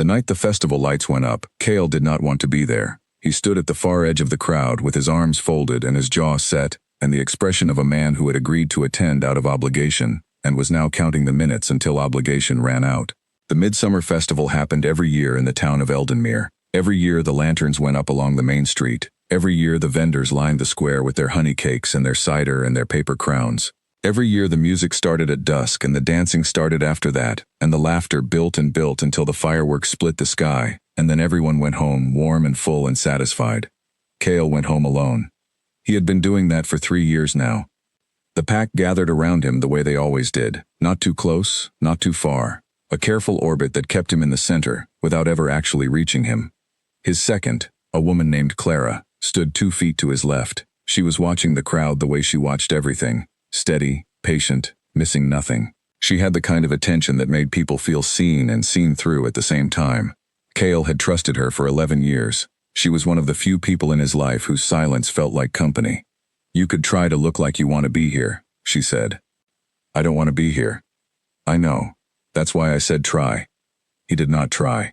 The night the festival lights went up, Cale did not want to be there. He stood at the far edge of the crowd with his arms folded and his jaw set, and the expression of a man who had agreed to attend out of obligation, and was now counting the minutes until obligation ran out. The Midsummer Festival happened every year in the town of Eldenmere. Every year the lanterns went up along the main street. Every year the vendors lined the square with their honey cakes and their cider and their paper crowns. Every year the music started at dusk and the dancing started after that, and the laughter built and built until the fireworks split the sky, and then everyone went home warm and full and satisfied. Cale went home alone. He had been doing that for 3 years now. The pack gathered around him the way they always did, not too close, not too far, a careful orbit that kept him in the center, without ever actually reaching him. His second, a woman named Clara, stood 2 feet to his left. She was watching the crowd the way she watched everything, steady, patient, missing nothing. She had the kind of attention that made people feel seen and seen through at the same time. Cale had trusted her for 11 years. She was one of the few people in his life whose silence felt like company. "You could try to look like you want to be here," she said. "I don't want to be here." "I know. That's why I said try." He did not try.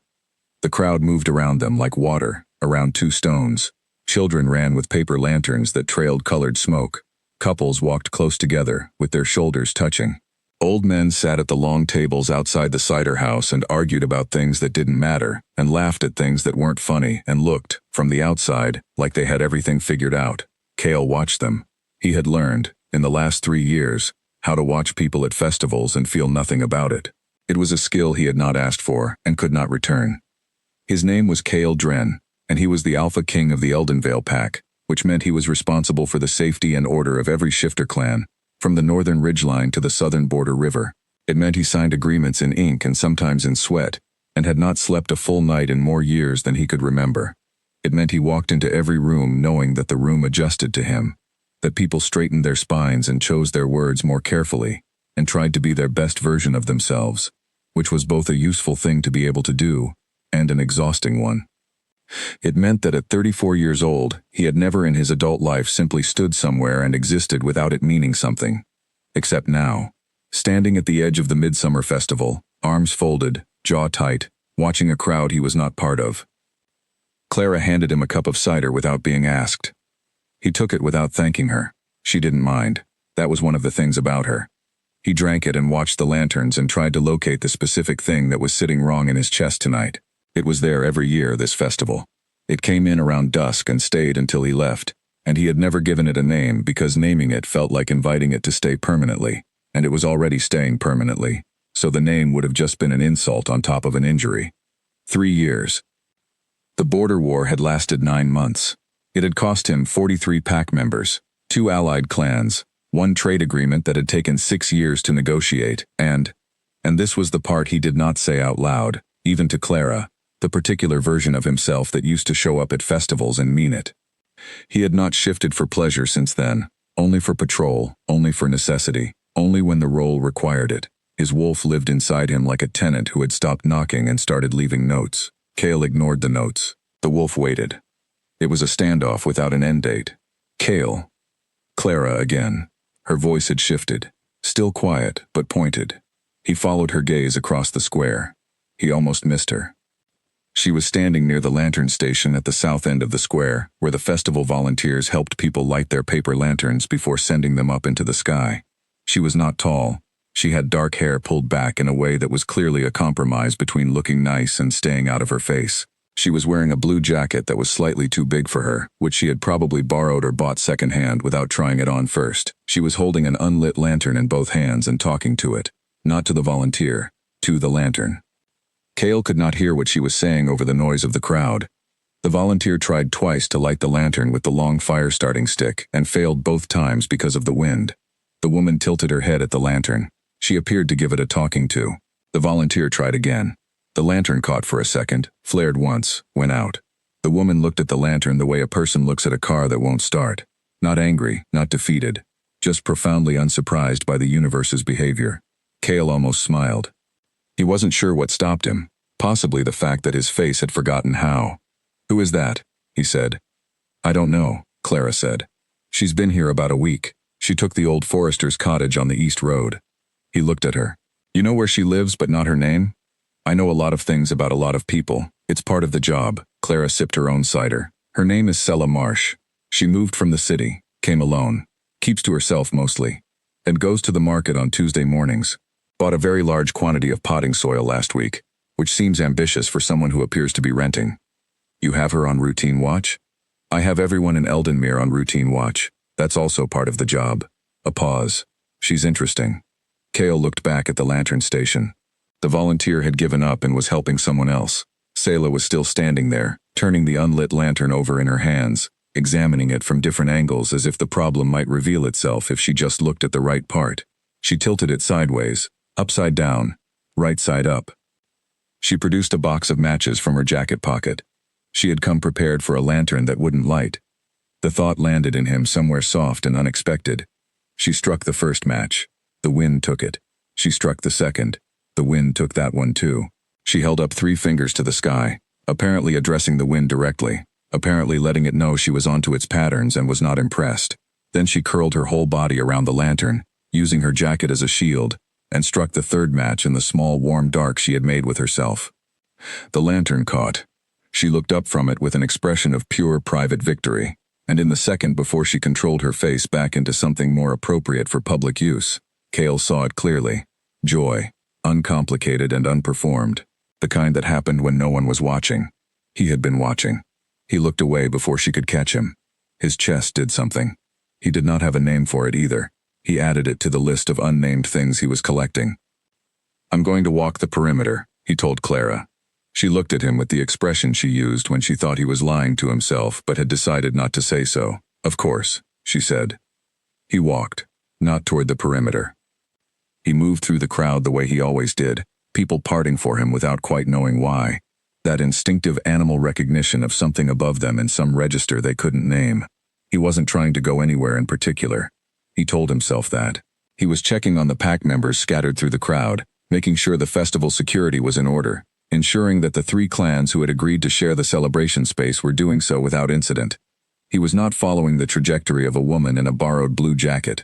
The crowd moved around them like water, around 2 stones. Children ran with paper lanterns that trailed colored smoke. Couples walked close together, with their shoulders touching. Old men sat at the long tables outside the cider house and argued about things that didn't matter, and laughed at things that weren't funny, and looked, from the outside, like they had everything figured out. Cale watched them. He had learned, in the last 3 years, how to watch people at festivals and feel nothing about it. It was a skill he had not asked for, and could not return. His name was Cale Dren, and he was the Alpha King of the Eldenvale Pack, which meant he was responsible for the safety and order of every shifter clan, from the northern ridgeline to the southern border river. It meant he signed agreements in ink and sometimes in sweat, and had not slept a full night in more years than he could remember. It meant he walked into every room knowing that the room adjusted to him, that people straightened their spines and chose their words more carefully, and tried to be their best version of themselves, which was both a useful thing to be able to do, and an exhausting one. It meant that at 34 years old, he had never in his adult life simply stood somewhere and existed without it meaning something. Except now, standing at the edge of the Midsummer Festival, arms folded, jaw tight, watching a crowd he was not part of. Clara handed him a cup of cider without being asked. He took it without thanking her. She didn't mind. That was one of the things about her. He drank it and watched the lanterns and tried to locate the specific thing that was sitting wrong in his chest tonight. It was there every year, this festival. It came in around dusk and stayed until he left, and he had never given it a name because naming it felt like inviting it to stay permanently, and it was already staying permanently, so the name would have just been an insult on top of an injury. 3 years. The border war had lasted 9 months. It had cost him 43 pack members, 2 allied clans, 1 trade agreement that had taken 6 years to negotiate, and this was the part he did not say out loud, even to Clara, the particular version of himself that used to show up at festivals and mean it. He had not shifted for pleasure since then, only for patrol, only for necessity, only when the role required it. His wolf lived inside him like a tenant who had stopped knocking and started leaving notes. Cale ignored the notes. The wolf waited. It was a standoff without an end date. Cale. Clara again. Her voice had shifted. Still quiet, but pointed. He followed her gaze across the square. He almost missed her. She was standing near the lantern station at the south end of the square, where the festival volunteers helped people light their paper lanterns before sending them up into the sky. She was not tall. She had dark hair pulled back in a way that was clearly a compromise between looking nice and staying out of her face. She was wearing a blue jacket that was slightly too big for her, which she had probably borrowed or bought secondhand without trying it on first. She was holding an unlit lantern in both hands and talking to it. Not to the volunteer, to the lantern. Cale could not hear what she was saying over the noise of the crowd. The volunteer tried twice to light the lantern with the long fire-starting stick and failed both times because of the wind. The woman tilted her head at the lantern. She appeared to give it a talking to. The volunteer tried again. The lantern caught for a second, flared once, went out. The woman looked at the lantern the way a person looks at a car that won't start. Not angry, not defeated, just profoundly unsurprised by the universe's behavior. Cale almost smiled. He wasn't sure what stopped him, possibly the fact that his face had forgotten how. "Who is that?" he said. "I don't know," Clara said. "She's been here about a week. She took the old forester's cottage on the East Road." He looked at her. "You know where she lives but not her name?" I know a lot of things about a lot of people. It's part of the job. Clara sipped her own cider. Her name is Sela Marsh. She moved from the city, came alone, keeps to herself mostly, and goes to the market on Tuesday mornings. Bought a very large quantity of potting soil last week, which seems ambitious for someone who appears to be renting. You have her on routine watch? I have everyone in Eldenmere on routine watch. That's also part of the job. A pause. She's interesting. Cale looked back at the lantern station. The volunteer had given up and was helping someone else. Sela was still standing there, turning the unlit lantern over in her hands, examining it from different angles as if the problem might reveal itself if she just looked at the right part. She tilted it sideways, upside down, right side up. She produced a box of matches from her jacket pocket. She had come prepared for a lantern that wouldn't light. The thought landed in him somewhere soft and unexpected. She struck the first match. The wind took it. She struck the second. The wind took that one too. She held up 3 fingers to the sky, apparently addressing the wind directly, apparently letting it know she was onto its patterns and was not impressed. Then she curled her whole body around the lantern, using her jacket as a shield, and struck the third match in the small warm dark she had made with herself. The lantern caught. She looked up from it with an expression of pure private victory, and in the second before she controlled her face back into something more appropriate for public use, Cale saw it clearly. Joy, uncomplicated and unperformed, the kind that happened when no one was watching. He had been watching. He looked away before she could catch him. His chest did something. He did not have a name for it either. He added it to the list of unnamed things he was collecting. I'm going to walk the perimeter, he told Clara. She looked at him with the expression she used when she thought he was lying to himself but had decided not to say so. Of course, she said. He walked, not toward the perimeter. He moved through the crowd the way he always did, people parting for him without quite knowing why. That instinctive animal recognition of something above them in some register they couldn't name. He wasn't trying to go anywhere in particular. He told himself that. He was checking on the pack members scattered through the crowd, making sure the festival security was in order, ensuring that the 3 clans who had agreed to share the celebration space were doing so without incident. He was not following the trajectory of a woman in a borrowed blue jacket.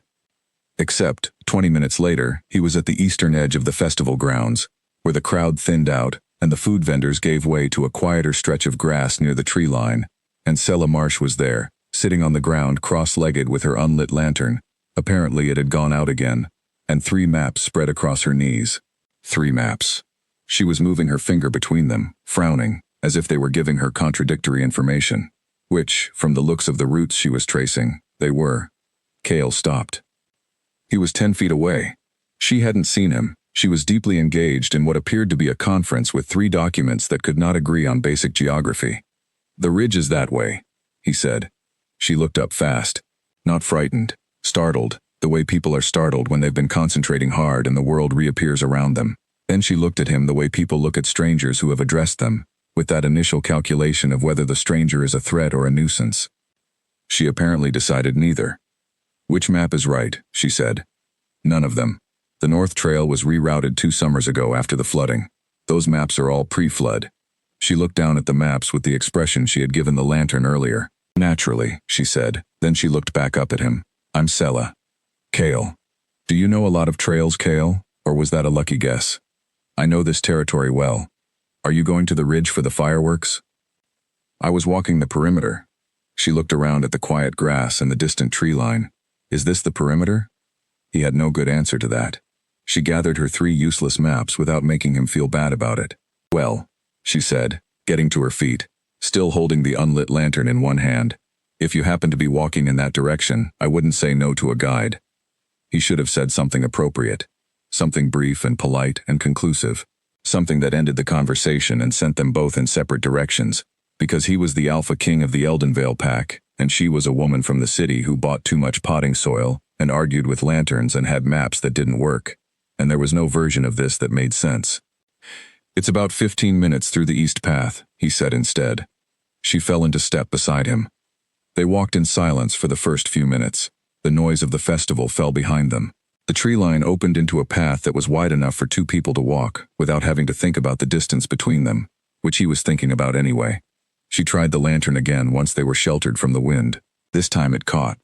Except, 20 minutes later, he was at the eastern edge of the festival grounds, where the crowd thinned out and the food vendors gave way to a quieter stretch of grass near the tree line, and Sela Marsh was there, sitting on the ground cross-legged with her unlit lantern. Apparently it had gone out again, and 3 maps spread across her knees. 3 maps. She was moving her finger between them, frowning, as if they were giving her contradictory information, which, from the looks of the routes she was tracing, they were. Cale stopped. He was 10 feet away. She hadn't seen him. She was deeply engaged in what appeared to be a conference with 3 documents that could not agree on basic geography. The ridge is that way, he said. She looked up fast. Not frightened, startled, the way people are startled when they've been concentrating hard and the world reappears around them. Then she looked at him the way people look at strangers who have addressed them, with that initial calculation of whether the stranger is a threat or a nuisance. She apparently decided neither. Which map is right, she said. None of them. The North Trail was rerouted 2 summers ago after the flooding. Those maps are all pre-flood. She looked down at the maps with the expression she had given the lantern earlier. Naturally, she said. Then she looked back up at him. I'm Sela. Cale. Do you know a lot of trails, Cale? Or was that a lucky guess? I know this territory well. Are you going to the ridge for the fireworks? I was walking the perimeter. She looked around at the quiet grass and the distant tree line. Is this the perimeter? He had no good answer to that. She gathered her 3 useless maps without making him feel bad about it. Well, she said, getting to her feet, still holding the unlit lantern in one hand. If you happen to be walking in that direction, I wouldn't say no to a guide. He should have said something appropriate. Something brief and polite and conclusive. Something that ended the conversation and sent them both in separate directions, because he was the alpha king of the Eldenvale pack, and she was a woman from the city who bought too much potting soil, and argued with lanterns and had maps that didn't work. And there was no version of this that made sense. It's about 15 minutes through the east path, he said instead. She fell into step beside him. They walked in silence for the first few minutes. The noise of the festival fell behind them. The tree line opened into a path that was wide enough for 2 people to walk, without having to think about the distance between them, which he was thinking about anyway. She tried the lantern again once they were sheltered from the wind. This time it caught.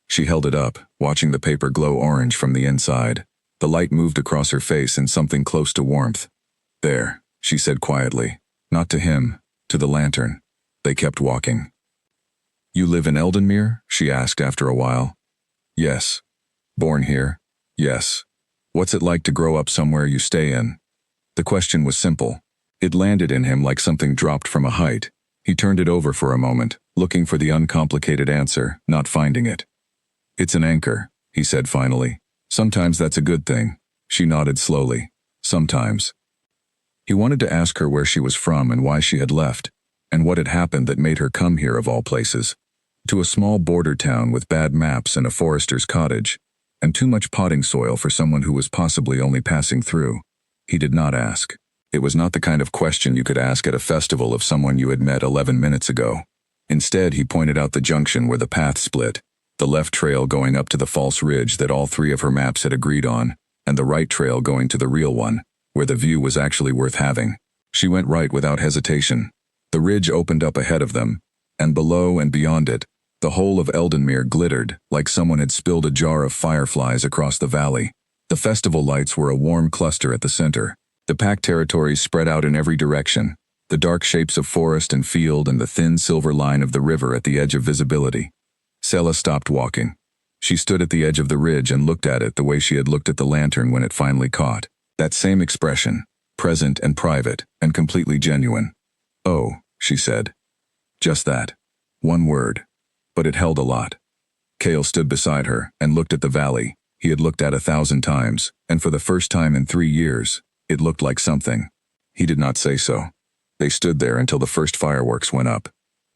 She held it up, watching the paper glow orange from the inside. The light moved across her face in something close to warmth. There, she said quietly. Not to him, to the lantern. They kept walking. You live in Eldenmere? She asked after a while. Yes. Born here? Yes. What's it like to grow up somewhere you stay in? The question was simple. It landed in him like something dropped from a height. He turned it over for a moment, looking for the uncomplicated answer, not finding it. It's an anchor, he said finally. Sometimes that's a good thing. She nodded slowly. Sometimes. He wanted to ask her where she was from and why she had left, and what had happened that made her come here of all places. To a small border town with bad maps and a forester's cottage, and too much potting soil for someone who was possibly only passing through. He did not ask. It was not the kind of question you could ask at a festival of someone you had met 11 minutes ago. Instead, he pointed out the junction where the path split, the left trail going up to the false ridge that all three of her maps had agreed on, and the right trail going to the real one, where the view was actually worth having. She went right without hesitation. The ridge opened up ahead of them, and below and beyond it, the whole of Eldenmere glittered like someone had spilled a jar of fireflies across the valley. The festival lights were a warm cluster at the center. The packed territories spread out in every direction, the dark shapes of forest and field and the thin silver line of the river at the edge of visibility. Selah stopped walking. She stood at the edge of the ridge and looked at it the way she had looked at the lantern when it finally caught. That same expression, present and private, and completely genuine. Oh, she said. Just that. One word. But it held a lot. Cale stood beside her and looked at the valley he had looked at 1,000 times, and for the first time in 3 years, it looked like something. He did not say so. They stood there until the first fireworks went up,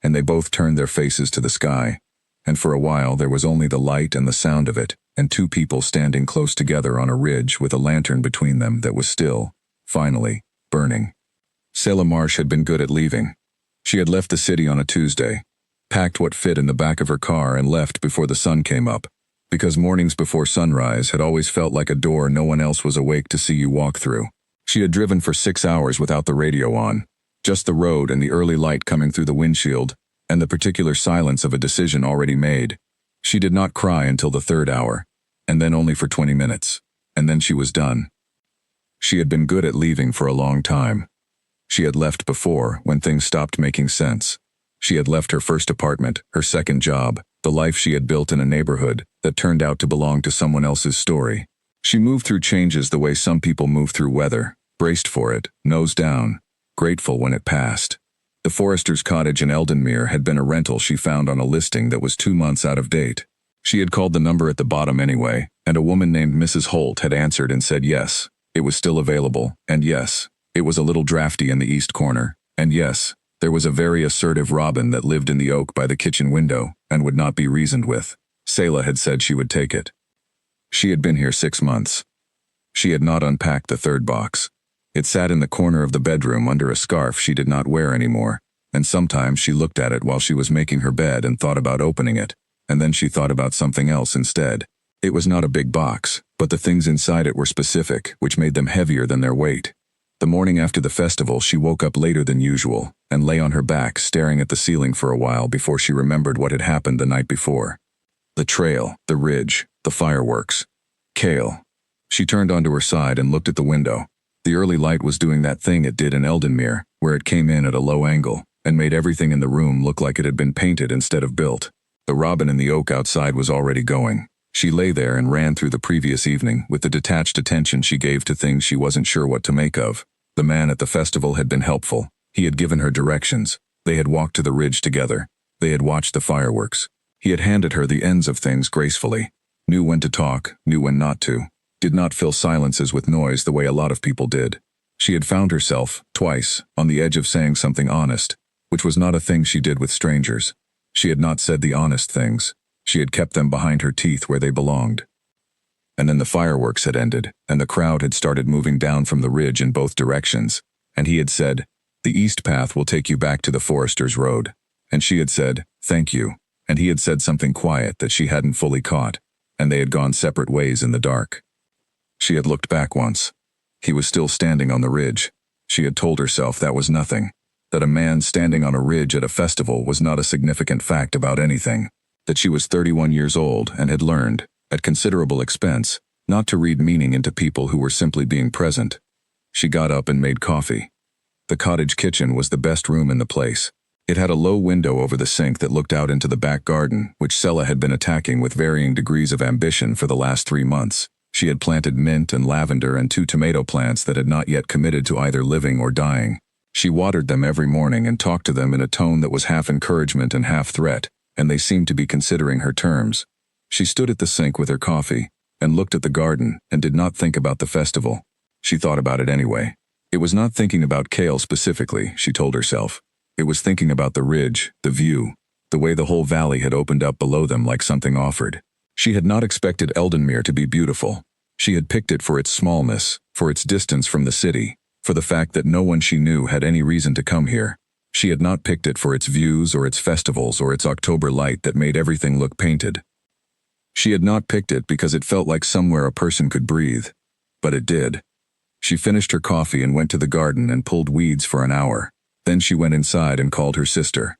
and they both turned their faces to the sky, and for a while there was only the light and the sound of it, and two people standing close together on a ridge with a lantern between them that was still, finally, burning. Selah Marsh had been good at leaving. She had left the city on a Tuesday, packed what fit in the back of her car and left before the sun came up, because mornings before sunrise had always felt like a door no one else was awake to see you walk through. She had driven for 6 hours without the radio on, just the road and the early light coming through the windshield, and the particular silence of a decision already made. She did not cry until the 3rd hour, and then only for 20 minutes, and then she was done. She had been good at leaving for a long time. She had left before, when things stopped making sense. She had left her first apartment, her second job, the life she had built in a neighborhood that turned out to belong to someone else's story. She moved through changes the way some people move through weather, braced for it, nose down, grateful when it passed. The forester's cottage in Eldenmere had been a rental she found on a listing that was 2 months out of date. She had called the number at the bottom anyway, and a woman named Mrs. Holt had answered and said yes, it was still available, and yes, it was a little drafty in the east corner, and yes, there was a very assertive robin that lived in the oak by the kitchen window and would not be reasoned with. Selah had said she would take it. She had been here 6 months. She had not unpacked the 3rd box. It sat in the corner of the bedroom under a scarf she did not wear anymore, and sometimes she looked at it while she was making her bed and thought about opening it, and then she thought about something else instead. It was not a big box, but the things inside it were specific, which made them heavier than their weight. The morning after the festival, she woke up later than usual and lay on her back staring at the ceiling for a while before she remembered what had happened the night before. The trail, the ridge, the fireworks. Cale. She turned onto her side and looked at the window. The early light was doing that thing it did in Eldenmere, where it came in at a low angle and made everything in the room look like it had been painted instead of built. The robin in the oak outside was already going. She lay there and ran through the previous evening with the detached attention she gave to things she wasn't sure what to make of. The man at the festival had been helpful. He had given her directions. They had walked to the ridge together. They had watched the fireworks. He had handed her the ends of things gracefully. Knew when to talk, knew when not to. Did not fill silences with noise the way a lot of people did. She had found herself, twice, on the edge of saying something honest, which was not a thing she did with strangers. She had not said the honest things. She had kept them behind her teeth where they belonged. And then the fireworks had ended, and the crowd had started moving down from the ridge in both directions, and he had said, "The east path will take you back to the Forester's Road." And she had said, "Thank you," and he had said something quiet that she hadn't fully caught, and they had gone separate ways in the dark. She had looked back once. He was still standing on the ridge. She had told herself that was nothing, that a man standing on a ridge at a festival was not a significant fact about anything, that she was 31 years old and had learned, at considerable expense, not to read meaning into people who were simply being present. She got up and made coffee. The cottage kitchen was the best room in the place. It had a low window over the sink that looked out into the back garden, which Sela had been attacking with varying degrees of ambition for the last 3 months. She had planted mint and lavender and 2 tomato plants that had not yet committed to either living or dying. She watered them every morning and talked to them in a tone that was half encouragement and half threat, and they seemed to be considering her terms. She stood at the sink with her coffee, and looked at the garden, and did not think about the festival. She thought about it anyway. It was not thinking about Kale specifically, she told herself. It was thinking about the ridge, the view, the way the whole valley had opened up below them like something offered. She had not expected Eldenmere to be beautiful. She had picked it for its smallness, for its distance from the city, for the fact that no one she knew had any reason to come here. She had not picked it for its views or its festivals or its October light that made everything look painted. She had not picked it because it felt like somewhere a person could breathe. But it did. She finished her coffee and went to the garden and pulled weeds for an hour. Then she went inside and called her sister.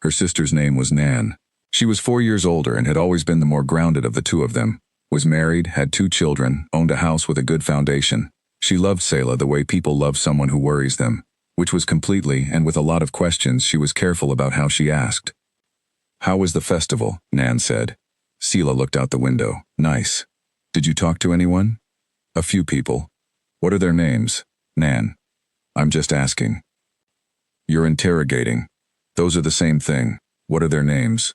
Her sister's name was Nan. She was 4 years older and had always been the more grounded of the two of them, was married, had 2 children, owned a house with a good foundation. She loved Sela the way people love someone who worries them, which was completely, and with a lot of questions she was careful about how she asked. "How was the festival?" Nan said. Sela looked out the window. "Nice. Did you talk to anyone?" "A few people." "What are their names?" "Nan." "I'm just asking." "You're interrogating. Those are the same thing. What are their names?"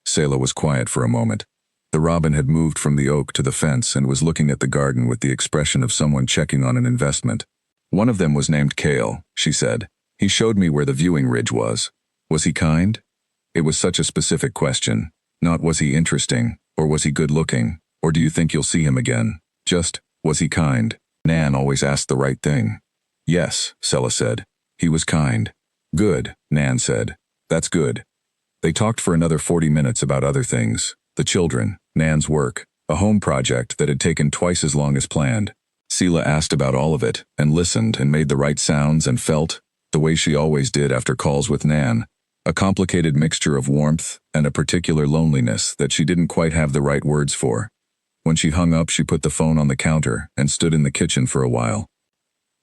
Sela was quiet for a moment. The robin had moved from the oak to the fence and was looking at the garden with the expression of someone checking on an investment. "One of them was named Kale," she said. "He showed me where the viewing ridge was. Was he kind?" It was such a specific question. Not was he interesting, or was he good-looking, or do you think you'll see him again? Just, was he kind? Nan always asked the right thing. "Yes," Sela said. "He was kind." "Good," Nan said. "That's good." They talked for another 40 minutes about other things. The children, Nan's work, a home project that had taken twice as long as planned. Sela asked about all of it, and listened and made the right sounds and felt, the way she always did after calls with Nan, a complicated mixture of warmth and a particular loneliness that she didn't quite have the right words for. When she hung up, she put the phone on the counter and stood in the kitchen for a while.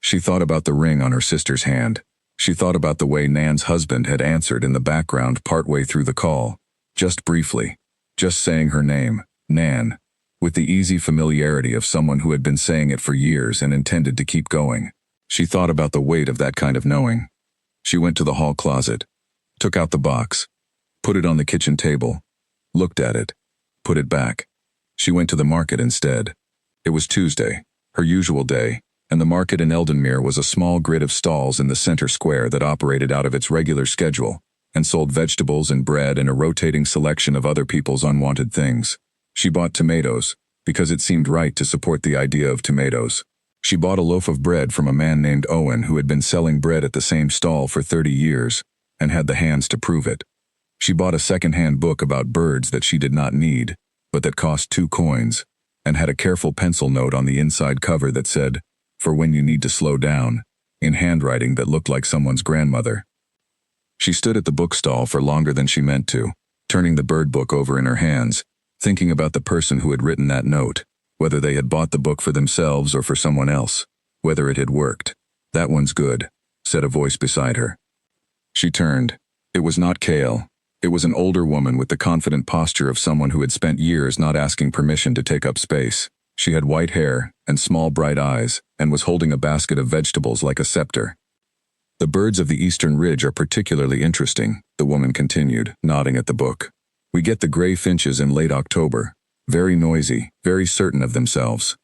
She thought about the ring on her sister's hand. She thought about the way Nan's husband had answered in the background partway through the call, just briefly, just saying her name, Nan, with the easy familiarity of someone who had been saying it for years and intended to keep going. She thought about the weight of that kind of knowing. She went to the hall closet, took out the box, put it on the kitchen table, looked at it, put it back. She went to the market instead. It was Tuesday, her usual day, and the market in Eldenmere was a small grid of stalls in the center square that operated out of its regular schedule and sold vegetables and bread and a rotating selection of other people's unwanted things. She bought tomatoes, because it seemed right to support the idea of tomatoes. She bought a loaf of bread from a man named Owen who had been selling bread at the same stall for 30 years, and had the hands to prove it. She bought a second-hand book about birds that she did not need, but that cost 2 coins, and had a careful pencil note on the inside cover that said, "For when you need to slow down," in handwriting that looked like someone's grandmother. She stood at the bookstall for longer than she meant to, turning the bird book over in her hands, thinking about the person who had written that note, whether they had bought the book for themselves or for someone else, whether it had worked. "That one's good," said a voice beside her. She turned. It was not Kale. It was an older woman with the confident posture of someone who had spent years not asking permission to take up space. She had white hair and small bright eyes, and was holding a basket of vegetables like a scepter. "The birds of the eastern ridge are particularly interesting," the woman continued, nodding at the book. "We get the gray finches in late October. Very noisy, very certain of themselves."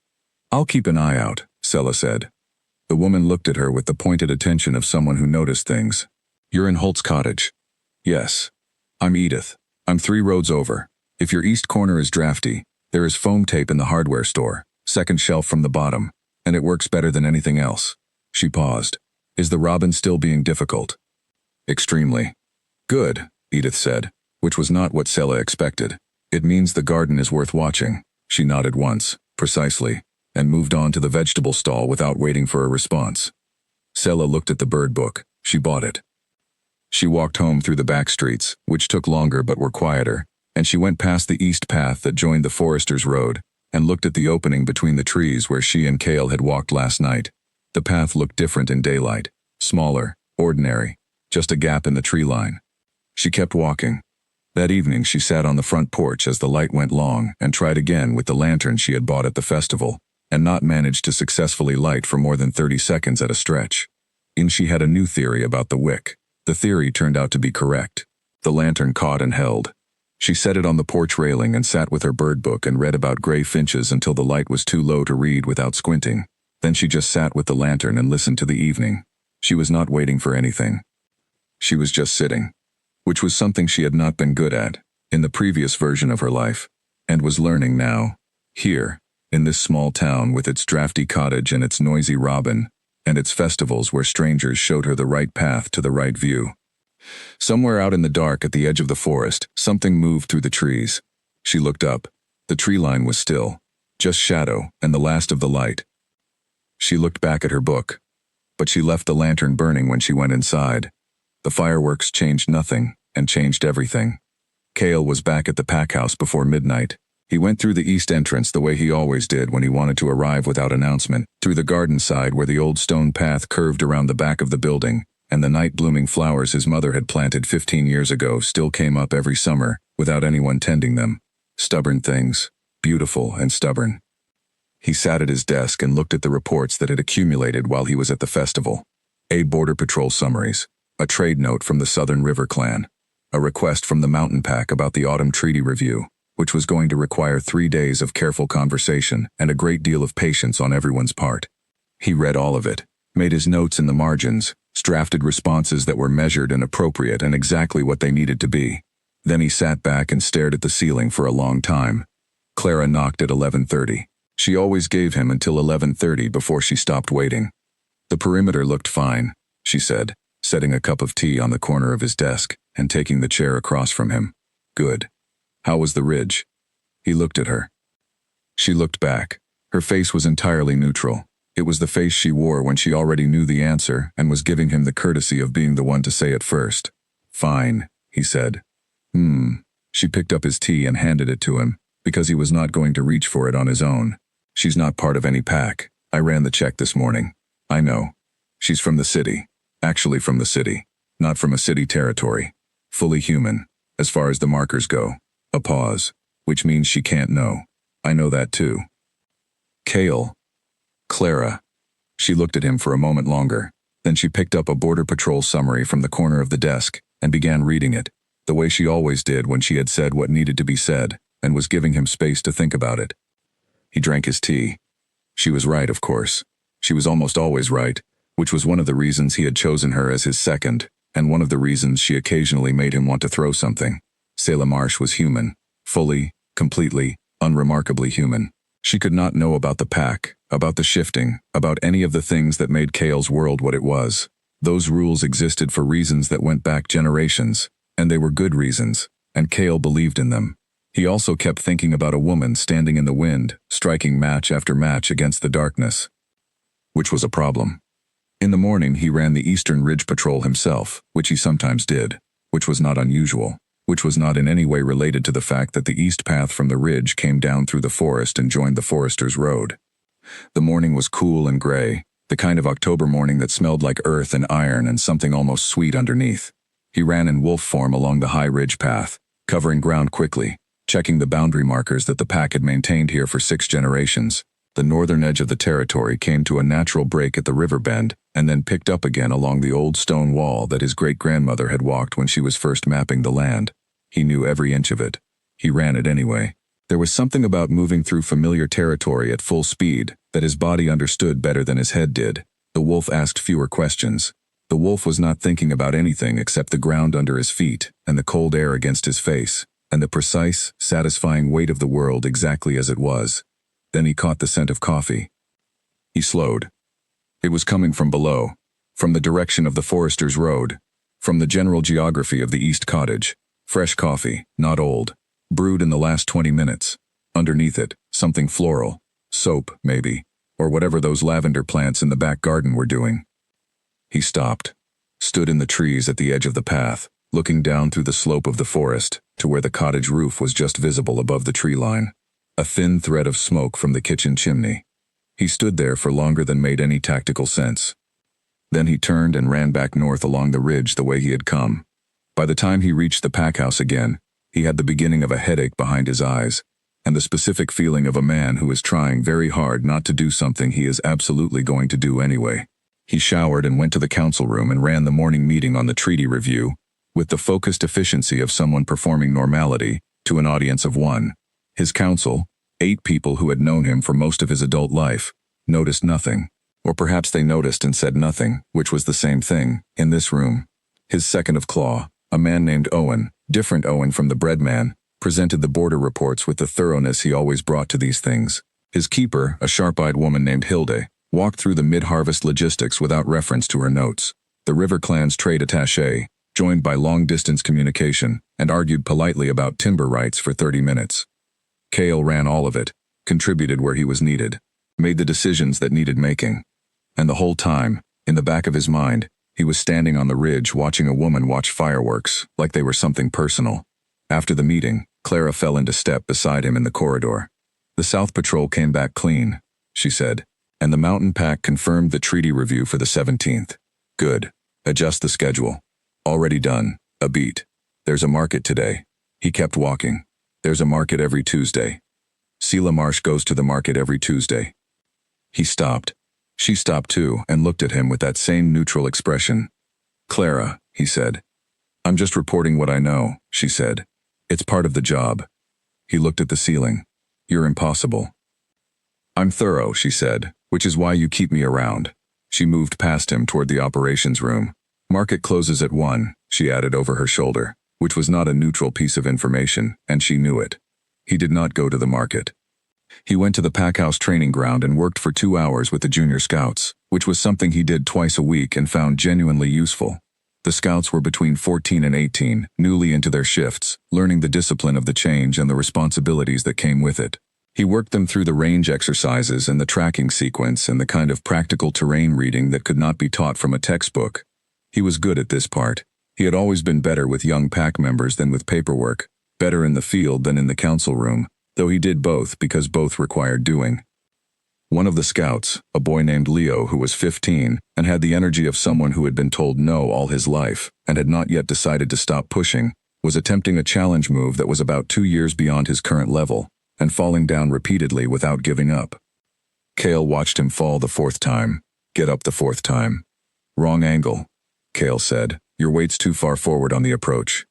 "I'll keep an eye out," Sela said. The woman looked at her with the pointed attention of someone who noticed things. "You're in Holt's cottage." "Yes. I'm Edith. I'm 3 roads over. If your east corner is drafty, there is foam tape in the hardware store, second shelf from the bottom, and it works better than anything else." She paused. "Is the robin still being difficult?" "Extremely." "Good," Edith said, which was not what Sela expected. "It means the garden is worth watching." She nodded once, precisely, and moved on to the vegetable stall without waiting for a response. Sela looked at the bird book. She bought it. She walked home through the back streets, which took longer but were quieter, and she went past the east path that joined the Forester's Road, and looked at the opening between the trees where she and Kale had walked last night. The path looked different in daylight, smaller, Ordinary. Just a gap in the tree line. She kept walking. That evening she sat on the front porch as the light went long and tried again with the lantern she had bought at the festival, and not managed to successfully light for more than 30 seconds at a stretch. She had a new theory about the wick. The theory turned out to be correct. The lantern caught and held. She set it on the porch railing and sat with her bird book and read about gray finches until the light was too low to read without squinting. Then she just sat with the lantern and listened to the evening. She was not waiting for anything. She was just sitting, which was something she had not been good at in the previous version of her life, and was learning now. Here, in this small town with its drafty cottage and its noisy robin, and its festivals where strangers showed her the right path to the right view. Somewhere out in the dark at the edge of the forest, something moved through the trees. She looked up. The tree line was still, just shadow and the last of the light. She looked back at her book, but she left the lantern burning when she went inside. The fireworks changed nothing, and changed everything. Cale was back at the pack house before midnight. He went through the east entrance the way he always did when he wanted to arrive without announcement, through the garden side where the old stone path curved around the back of the building, and the night-blooming flowers his mother had planted 15 years ago still came up every summer without anyone tending them. Stubborn things, beautiful and stubborn. He sat at his desk and looked at the reports that had accumulated while he was at the festival. A Border Patrol summaries, a trade note from the Southern River Clan, a request from the Mountain Pack about the Autumn Treaty Review, which was going to require 3 days of careful conversation and a great deal of patience on everyone's part. He read all of it, made his notes in the margins, drafted responses that were measured and appropriate and exactly what they needed to be. Then he sat back and stared at the ceiling for a long time. Clara knocked at 11:30. She always gave him until 11:30 before she stopped waiting. The perimeter looked fine, she said, setting a cup of tea on the corner of his desk and taking the chair across from him. Good. How was the ridge? He looked at her. She looked back. Her face was entirely neutral. It was the face she wore when she already knew the answer and was giving him the courtesy of being the one to say it first. Fine, he said. She picked up his tea and handed it to him, because he was not going to reach for it on his own. She's not part of any pack. I ran the check this morning. I know. She's from the city. Actually from the city. Not from a city territory. Fully human, as far as the markers go. A pause, which means she can't know. I know that too. Cale. Clara. She looked at him for a moment longer. Then she picked up a Border Patrol summary from the corner of the desk and began reading it, the way she always did when she had said what needed to be said and was giving him space to think about it. He drank his tea. She was right, of course. She was almost always right, which was one of the reasons he had chosen her as his second, and one of the reasons she occasionally made him want to throw something. Selah Marsh was human. Fully, completely, unremarkably human. She could not know about the pack, about the shifting, about any of the things that made Cale's world what it was. Those rules existed for reasons that went back generations, and they were good reasons, and Cale believed in them. He also kept thinking about a woman standing in the wind, striking match after match against the darkness, which was a problem. In the morning he ran the Eastern Ridge Patrol himself, which he sometimes did, which was not unusual, which was not in any way related to the fact that the east path from the ridge came down through the forest and joined the Forester's Road. The morning was cool and gray, the kind of October morning that smelled like earth and iron and something almost sweet underneath. He ran in wolf form along the high ridge path, covering ground quickly, checking the boundary markers that the pack had maintained here for 6 generations. The northern edge of the territory came to a natural break at the river bend and then picked up again along the old stone wall that his great-grandmother had walked when she was first mapping the land. He knew every inch of it. He ran it anyway. There was something about moving through familiar territory at full speed that his body understood better than his head did. The wolf asked fewer questions. The wolf was not thinking about anything except the ground under his feet and the cold air against his face and the precise, satisfying weight of the world exactly as it was. Then he caught the scent of coffee. He slowed. It was coming from below, from the direction of the Forester's Road, from the general geography of the East Cottage. Fresh coffee, not old, brewed in the last 20 minutes. Underneath it, something floral, soap, maybe, or whatever those lavender plants in the back garden were doing. He stopped, stood in the trees at the edge of the path, looking down through the slope of the forest to where the cottage roof was just visible above the tree line, a thin thread of smoke from the kitchen chimney. He stood there for longer than made any tactical sense. Then he turned and ran back north along the ridge the way he had come. By the time he reached the pack house again, he had the beginning of a headache behind his eyes, and the specific feeling of a man who is trying very hard not to do something he is absolutely going to do anyway. He showered and went to the council room and ran the morning meeting on the treaty review, with the focused efficiency of someone performing normality, to an audience of one. His council, 8 people who had known him for most of his adult life, noticed nothing. Or perhaps they noticed and said nothing, which was the same thing, in this room. His second of claw, a man named Owen, different Owen from the bread man, presented the border reports with the thoroughness he always brought to these things. His keeper, a sharp-eyed woman named Hilde, walked through the mid-harvest logistics without reference to her notes. The River Clan's trade attaché, joined by long-distance communication, and argued politely about timber rights for 30 minutes. Cale ran all of it, contributed where he was needed, made the decisions that needed making. And the whole time, in the back of his mind, he was standing on the ridge watching a woman watch fireworks, like they were something personal. After the meeting, Clara fell into step beside him in the corridor. "The South Patrol came back clean," she said, "and the Mountain Pack confirmed the treaty review for the 17th. Good. Adjust the schedule. Already done. A beat. There's a market today." He kept walking. "There's a market every Tuesday. Sheila Marsh goes to the market every Tuesday." He stopped. She stopped too and looked at him with that same neutral expression. "Clara," he said. "I'm just reporting what I know," she said. "It's part of the job." He looked at the ceiling. "You're impossible." "I'm thorough," she said, "which is why you keep me around." She moved past him toward the operations room. "Market closes at 1, she added over her shoulder, which was not a neutral piece of information, and she knew it. He did not go to the market. He went to the packhouse training ground and worked for 2 hours with the junior scouts, which was something he did twice a week and found genuinely useful. The scouts were between 14 and 18, newly into their shifts, learning the discipline of the change and the responsibilities that came with it. He worked them through the range exercises and the tracking sequence and the kind of practical terrain reading that could not be taught from a textbook. He was good at this part. He had always been better with young pack members than with paperwork, better in the field than in the council room, though he did both because both required doing. One of the scouts, a boy named Leo who was 15 and had the energy of someone who had been told no all his life and had not yet decided to stop pushing, was attempting a challenge move that was about 2 years beyond his current level and falling down repeatedly without giving up. Cale watched him fall the 4th time, get up the 4th time. "Wrong angle," Cale said. "Your weight's too far forward on the approach."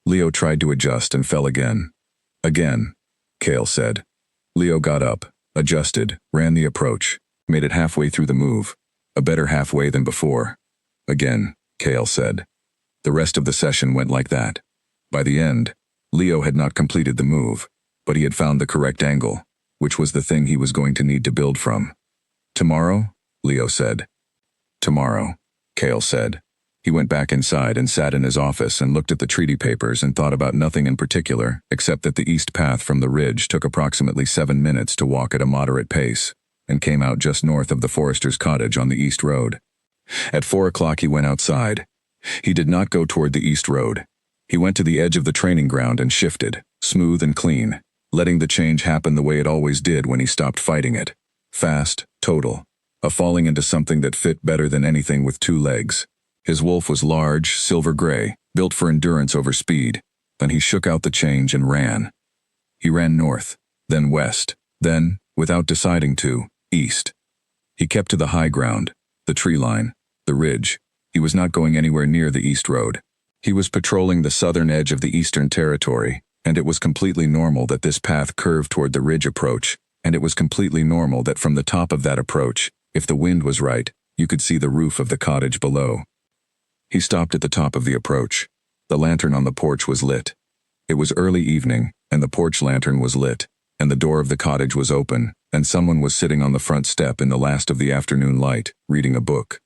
Leo tried to adjust and fell again. "Again," Cale said. Leo got up, adjusted, ran the approach, made it halfway through the move, a better halfway than before. "Again," Cale said. The rest of the session went like that. By the end, Leo had not completed the move, but he had found the correct angle, which was the thing he was going to need to build from. "Tomorrow?" Leo said. "Tomorrow," Cale said. He went back inside and sat in his office and looked at the treaty papers and thought about nothing in particular, except that the east path from the ridge took approximately 7 minutes to walk at a moderate pace, and came out just north of the forester's cottage on the east road. At 4 o'clock he went outside. He did not go toward the east road. He went to the edge of the training ground and shifted, smooth and clean, letting the change happen the way it always did when he stopped fighting it. Fast, total, a falling into something that fit better than anything with 2 legs. His wolf was large, silver gray, built for endurance over speed. Then he shook out the change and ran. He ran north, then west, then, without deciding to, east. He kept to the high ground, the tree line, the ridge. He was not going anywhere near the east road. He was patrolling the southern edge of the Eastern Territory, and it was completely normal that this path curved toward the ridge approach, and it was completely normal that from the top of that approach, if the wind was right, you could see the roof of the cottage below. He stopped at the top of the approach. The lantern on the porch was lit. It was early evening, and the porch lantern was lit, and the door of the cottage was open, and someone was sitting on the front step in the last of the afternoon light, reading a book.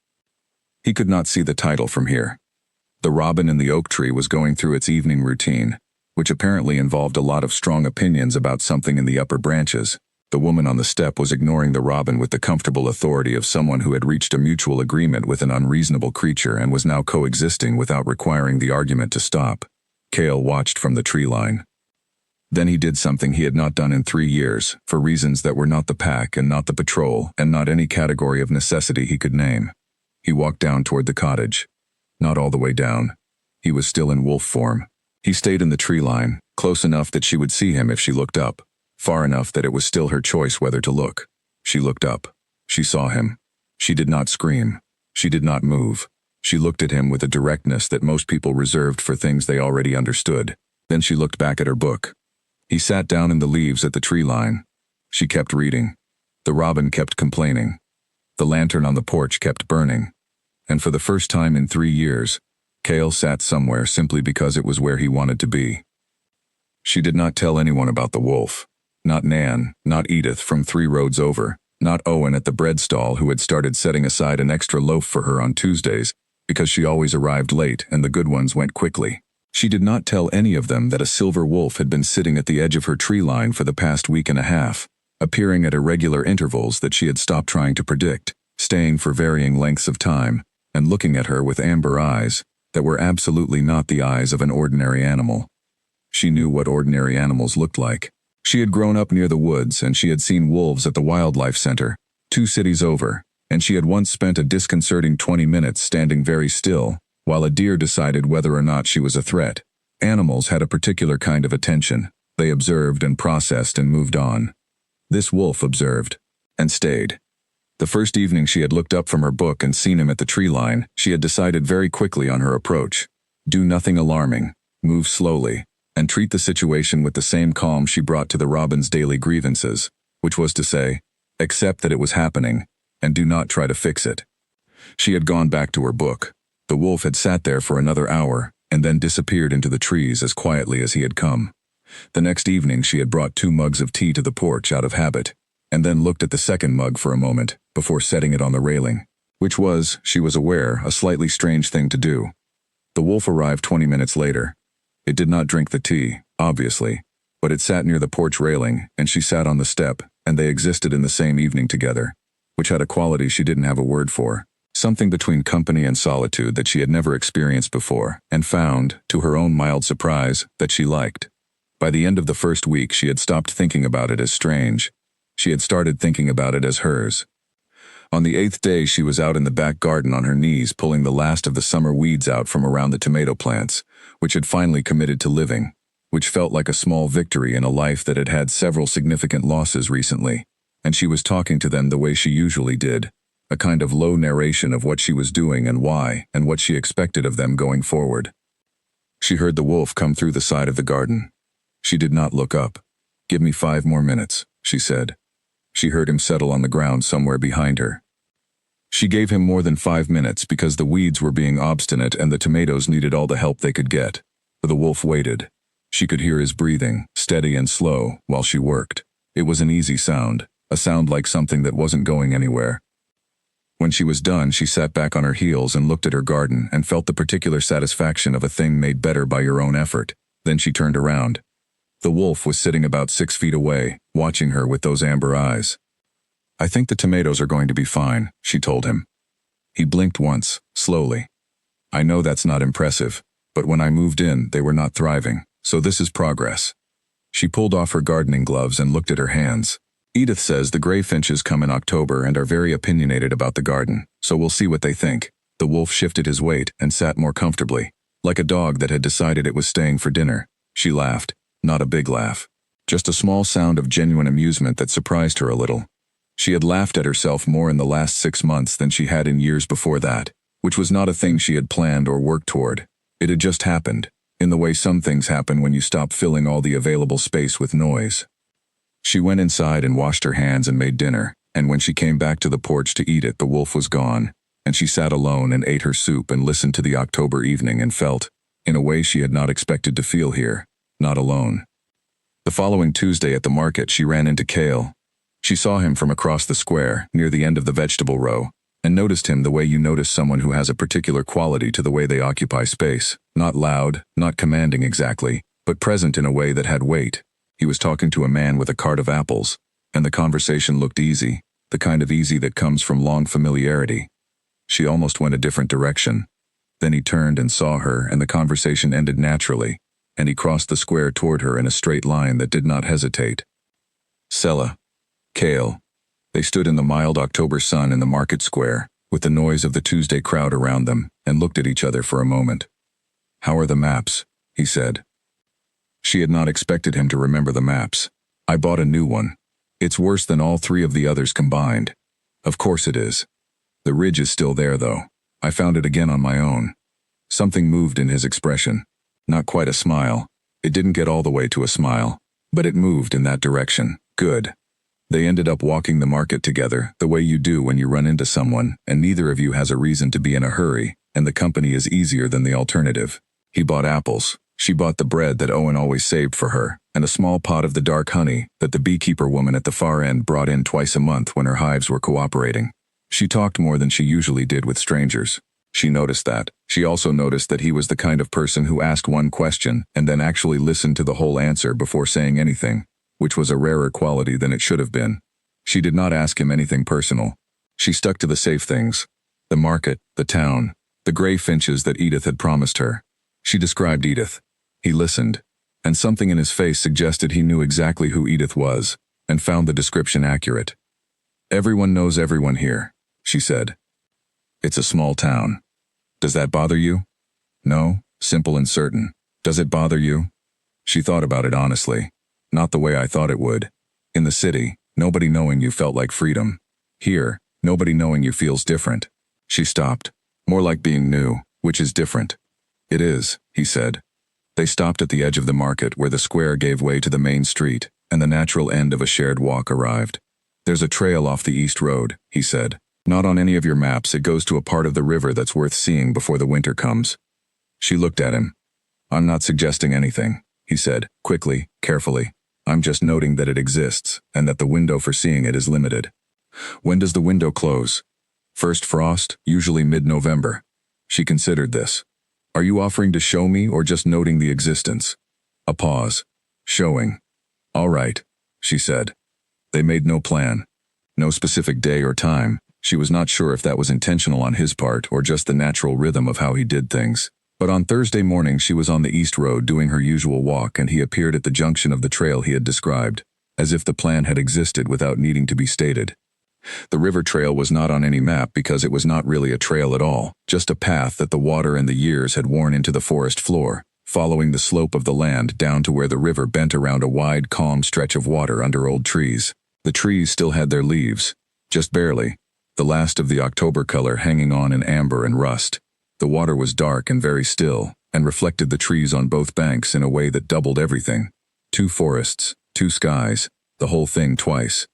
He could not see the title from here. The robin in the oak tree was going through its evening routine, which apparently involved a lot of strong opinions about something in the upper branches. The woman on the step was ignoring the robin with the comfortable authority of someone who had reached a mutual agreement with an unreasonable creature and was now coexisting without requiring the argument to stop. Cale watched from the tree line. Then he did something he had not done in 3 years, for reasons that were not the pack and not the patrol and not any category of necessity he could name. He walked down toward the cottage. Not all the way down. He was still in wolf form. He stayed in the tree line, close enough that she would see him if she looked up, far enough that it was still her choice whether to look. She looked up. She saw him. She did not scream. She did not move. She looked at him with a directness that most people reserved for things they already understood. Then she looked back at her book. He sat down in the leaves at the tree line. She kept reading. The robin kept complaining. The lantern on the porch kept burning. And for the first time in 3 years, Cale sat somewhere simply because it was where he wanted to be. She did not tell anyone about the wolf. Not Nan, not Edith from 3 roads over, not Owen at the bread stall who had started setting aside an extra loaf for her on Tuesdays because she always arrived late and the good ones went quickly. She did not tell any of them that a silver wolf had been sitting at the edge of her tree line for the past week and a half, appearing at irregular intervals that she had stopped trying to predict, staying for varying lengths of time, and looking at her with amber eyes that were absolutely not the eyes of an ordinary animal. She knew what ordinary animals looked like. She had grown up near the woods and she had seen wolves at the wildlife center, 2 cities over, and she had once spent a disconcerting 20 minutes standing very still while a deer decided whether or not she was a threat. Animals had a particular kind of attention. They observed and processed and moved on. This wolf observed and stayed. The first evening she had looked up from her book and seen him at the tree line, she had decided very quickly on her approach. Do nothing alarming, move slowly, and treat the situation with the same calm she brought to the robin's daily grievances, which was to say, accept that it was happening, and do not try to fix it. She had gone back to her book. The wolf had sat there for another hour, and then disappeared into the trees as quietly as he had come. The next evening she had brought 2 mugs of tea to the porch out of habit, and then looked at the second mug for a moment, before setting it on the railing, which was, she was aware, a slightly strange thing to do. The wolf arrived 20 minutes later. It did not drink the tea, obviously, but it sat near the porch railing, and she sat on the step, and they existed in the same evening together, which had a quality she didn't have a word for, something between company and solitude that she had never experienced before, and found, to her own mild surprise, that she liked. By the end of the first week she had stopped thinking about it as strange. She had started thinking about it as hers. On the 8th day she was out in the back garden on her knees pulling the last of the summer weeds out from around the tomato plants, which had finally committed to living, which felt like a small victory in a life that had had several significant losses recently, and she was talking to them the way she usually did, a kind of low narration of what she was doing and why, and what she expected of them going forward. She heard the wolf come through the side of the garden. She did not look up. "Give me 5 more minutes," she said. She heard him settle on the ground somewhere behind her. She gave him more than 5 minutes because the weeds were being obstinate and the tomatoes needed all the help they could get. The wolf waited. She could hear his breathing, steady and slow, while she worked. It was an easy sound, a sound like something that wasn't going anywhere. When she was done, she sat back on her heels and looked at her garden and felt the particular satisfaction of a thing made better by your own effort. Then she turned around. The wolf was sitting about 6 feet away, watching her with those amber eyes. "I think the tomatoes are going to be fine," she told him. He blinked once, slowly. "I know that's not impressive, but when I moved in, they were not thriving, so this is progress." She pulled off her gardening gloves and looked at her hands. "Edith says the gray finches come in October and are very opinionated about the garden, so we'll see what they think." The wolf shifted his weight and sat more comfortably, like a dog that had decided it was staying for dinner. She laughed. Not a big laugh. Just a small sound of genuine amusement that surprised her a little. She had laughed at herself more in the last 6 months than she had in years before that, which was not a thing she had planned or worked toward. It had just happened, in the way some things happen when you stop filling all the available space with noise. She went inside and washed her hands and made dinner, and when she came back to the porch to eat it, the wolf was gone, and she sat alone and ate her soup and listened to the October evening and felt, in a way she had not expected to feel here, not alone. The following Tuesday at the market she ran into Cale. She saw him from across the square, near the end of the vegetable row, and noticed him the way you notice someone who has a particular quality to the way they occupy space, not loud, not commanding exactly, but present in a way that had weight. He was talking to a man with a cart of apples, and the conversation looked easy, the kind of easy that comes from long familiarity. She almost went a different direction. Then he turned and saw her, and the conversation ended naturally, and he crossed the square toward her in a straight line that did not hesitate. Sella. Cale. They stood in the mild October sun in the market square, with the noise of the Tuesday crowd around them, and looked at each other for a moment. "How are the maps?" he said. She had not expected him to remember the maps. "I bought a new one. It's worse than all three of the others combined." "Of course it is. The ridge is still there, though. I found it again on my own." Something moved in his expression. Not quite a smile. It didn't get all the way to a smile, but it moved in that direction. Good. They ended up walking the market together, the way you do when you run into someone, and neither of you has a reason to be in a hurry, and the company is easier than the alternative. He bought apples. She bought the bread that Owen always saved for her, and a small pot of the dark honey that the beekeeper woman at the far end brought in twice a month when her hives were cooperating. She talked more than she usually did with strangers. She noticed that. She also noticed that he was the kind of person who asked one question and then actually listened to the whole answer before saying anything, which was a rarer quality than it should have been. She did not ask him anything personal. She stuck to the safe things. The market, the town, the gray finches that Edith had promised her. She described Edith. He listened, and something in his face suggested he knew exactly who Edith was, and found the description accurate. "Everyone knows everyone here," she said. "It's a small town. Does that bother you?" "No, simple and certain." "Does it bother you?" She thought about it honestly. "Not the way I thought it would. In the city, nobody knowing you felt like freedom. Here, nobody knowing you feels different." She stopped. "More like being new, which is different." "It is," he said. They stopped at the edge of the market where the square gave way to the main street, and the natural end of a shared walk arrived. "There's a trail off the east road," he said. "Not on any of your maps. It goes to a part of the river that's worth seeing before the winter comes." She looked at him. "I'm not suggesting anything," he said, quickly, carefully. "I'm just noting that it exists, and that the window for seeing it is limited." "When does the window close?" "First frost, usually mid-November." She considered this. "Are you offering to show me or just noting the existence?" A pause. "Showing." "All right," she said. They made no plan. No specific day or time. She was not sure if that was intentional on his part or just the natural rhythm of how he did things. But on Thursday morning she was on the East Road doing her usual walk, and he appeared at the junction of the trail he had described, as if the plan had existed without needing to be stated. The river trail was not on any map because it was not really a trail at all, just a path that the water and the years had worn into the forest floor, following the slope of the land down to where the river bent around a wide, calm stretch of water under old trees. The trees still had their leaves, just barely, the last of the October color hanging on in amber and rust. The water was dark and very still, and reflected the trees on both banks in a way that doubled everything. 2 forests, 2 skies, the whole thing twice.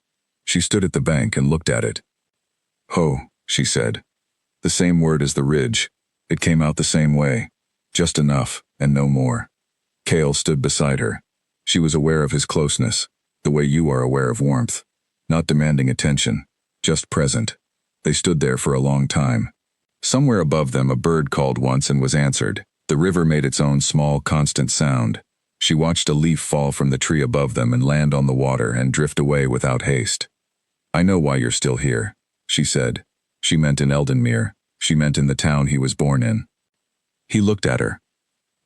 She stood at the bank and looked at it. "Ho," she said. The same word as the ridge. It came out the same way. Just enough, and no more. Cale stood beside her. She was aware of his closeness, the way you are aware of warmth. Not demanding attention, just present. They stood there for a long time. Somewhere above them a bird called once and was answered. The river made its own small, constant sound. She watched a leaf fall from the tree above them and land on the water and drift away without haste. "I know why you're still here," she said. She meant in Eldenmere. She meant in the town he was born in. He looked at her.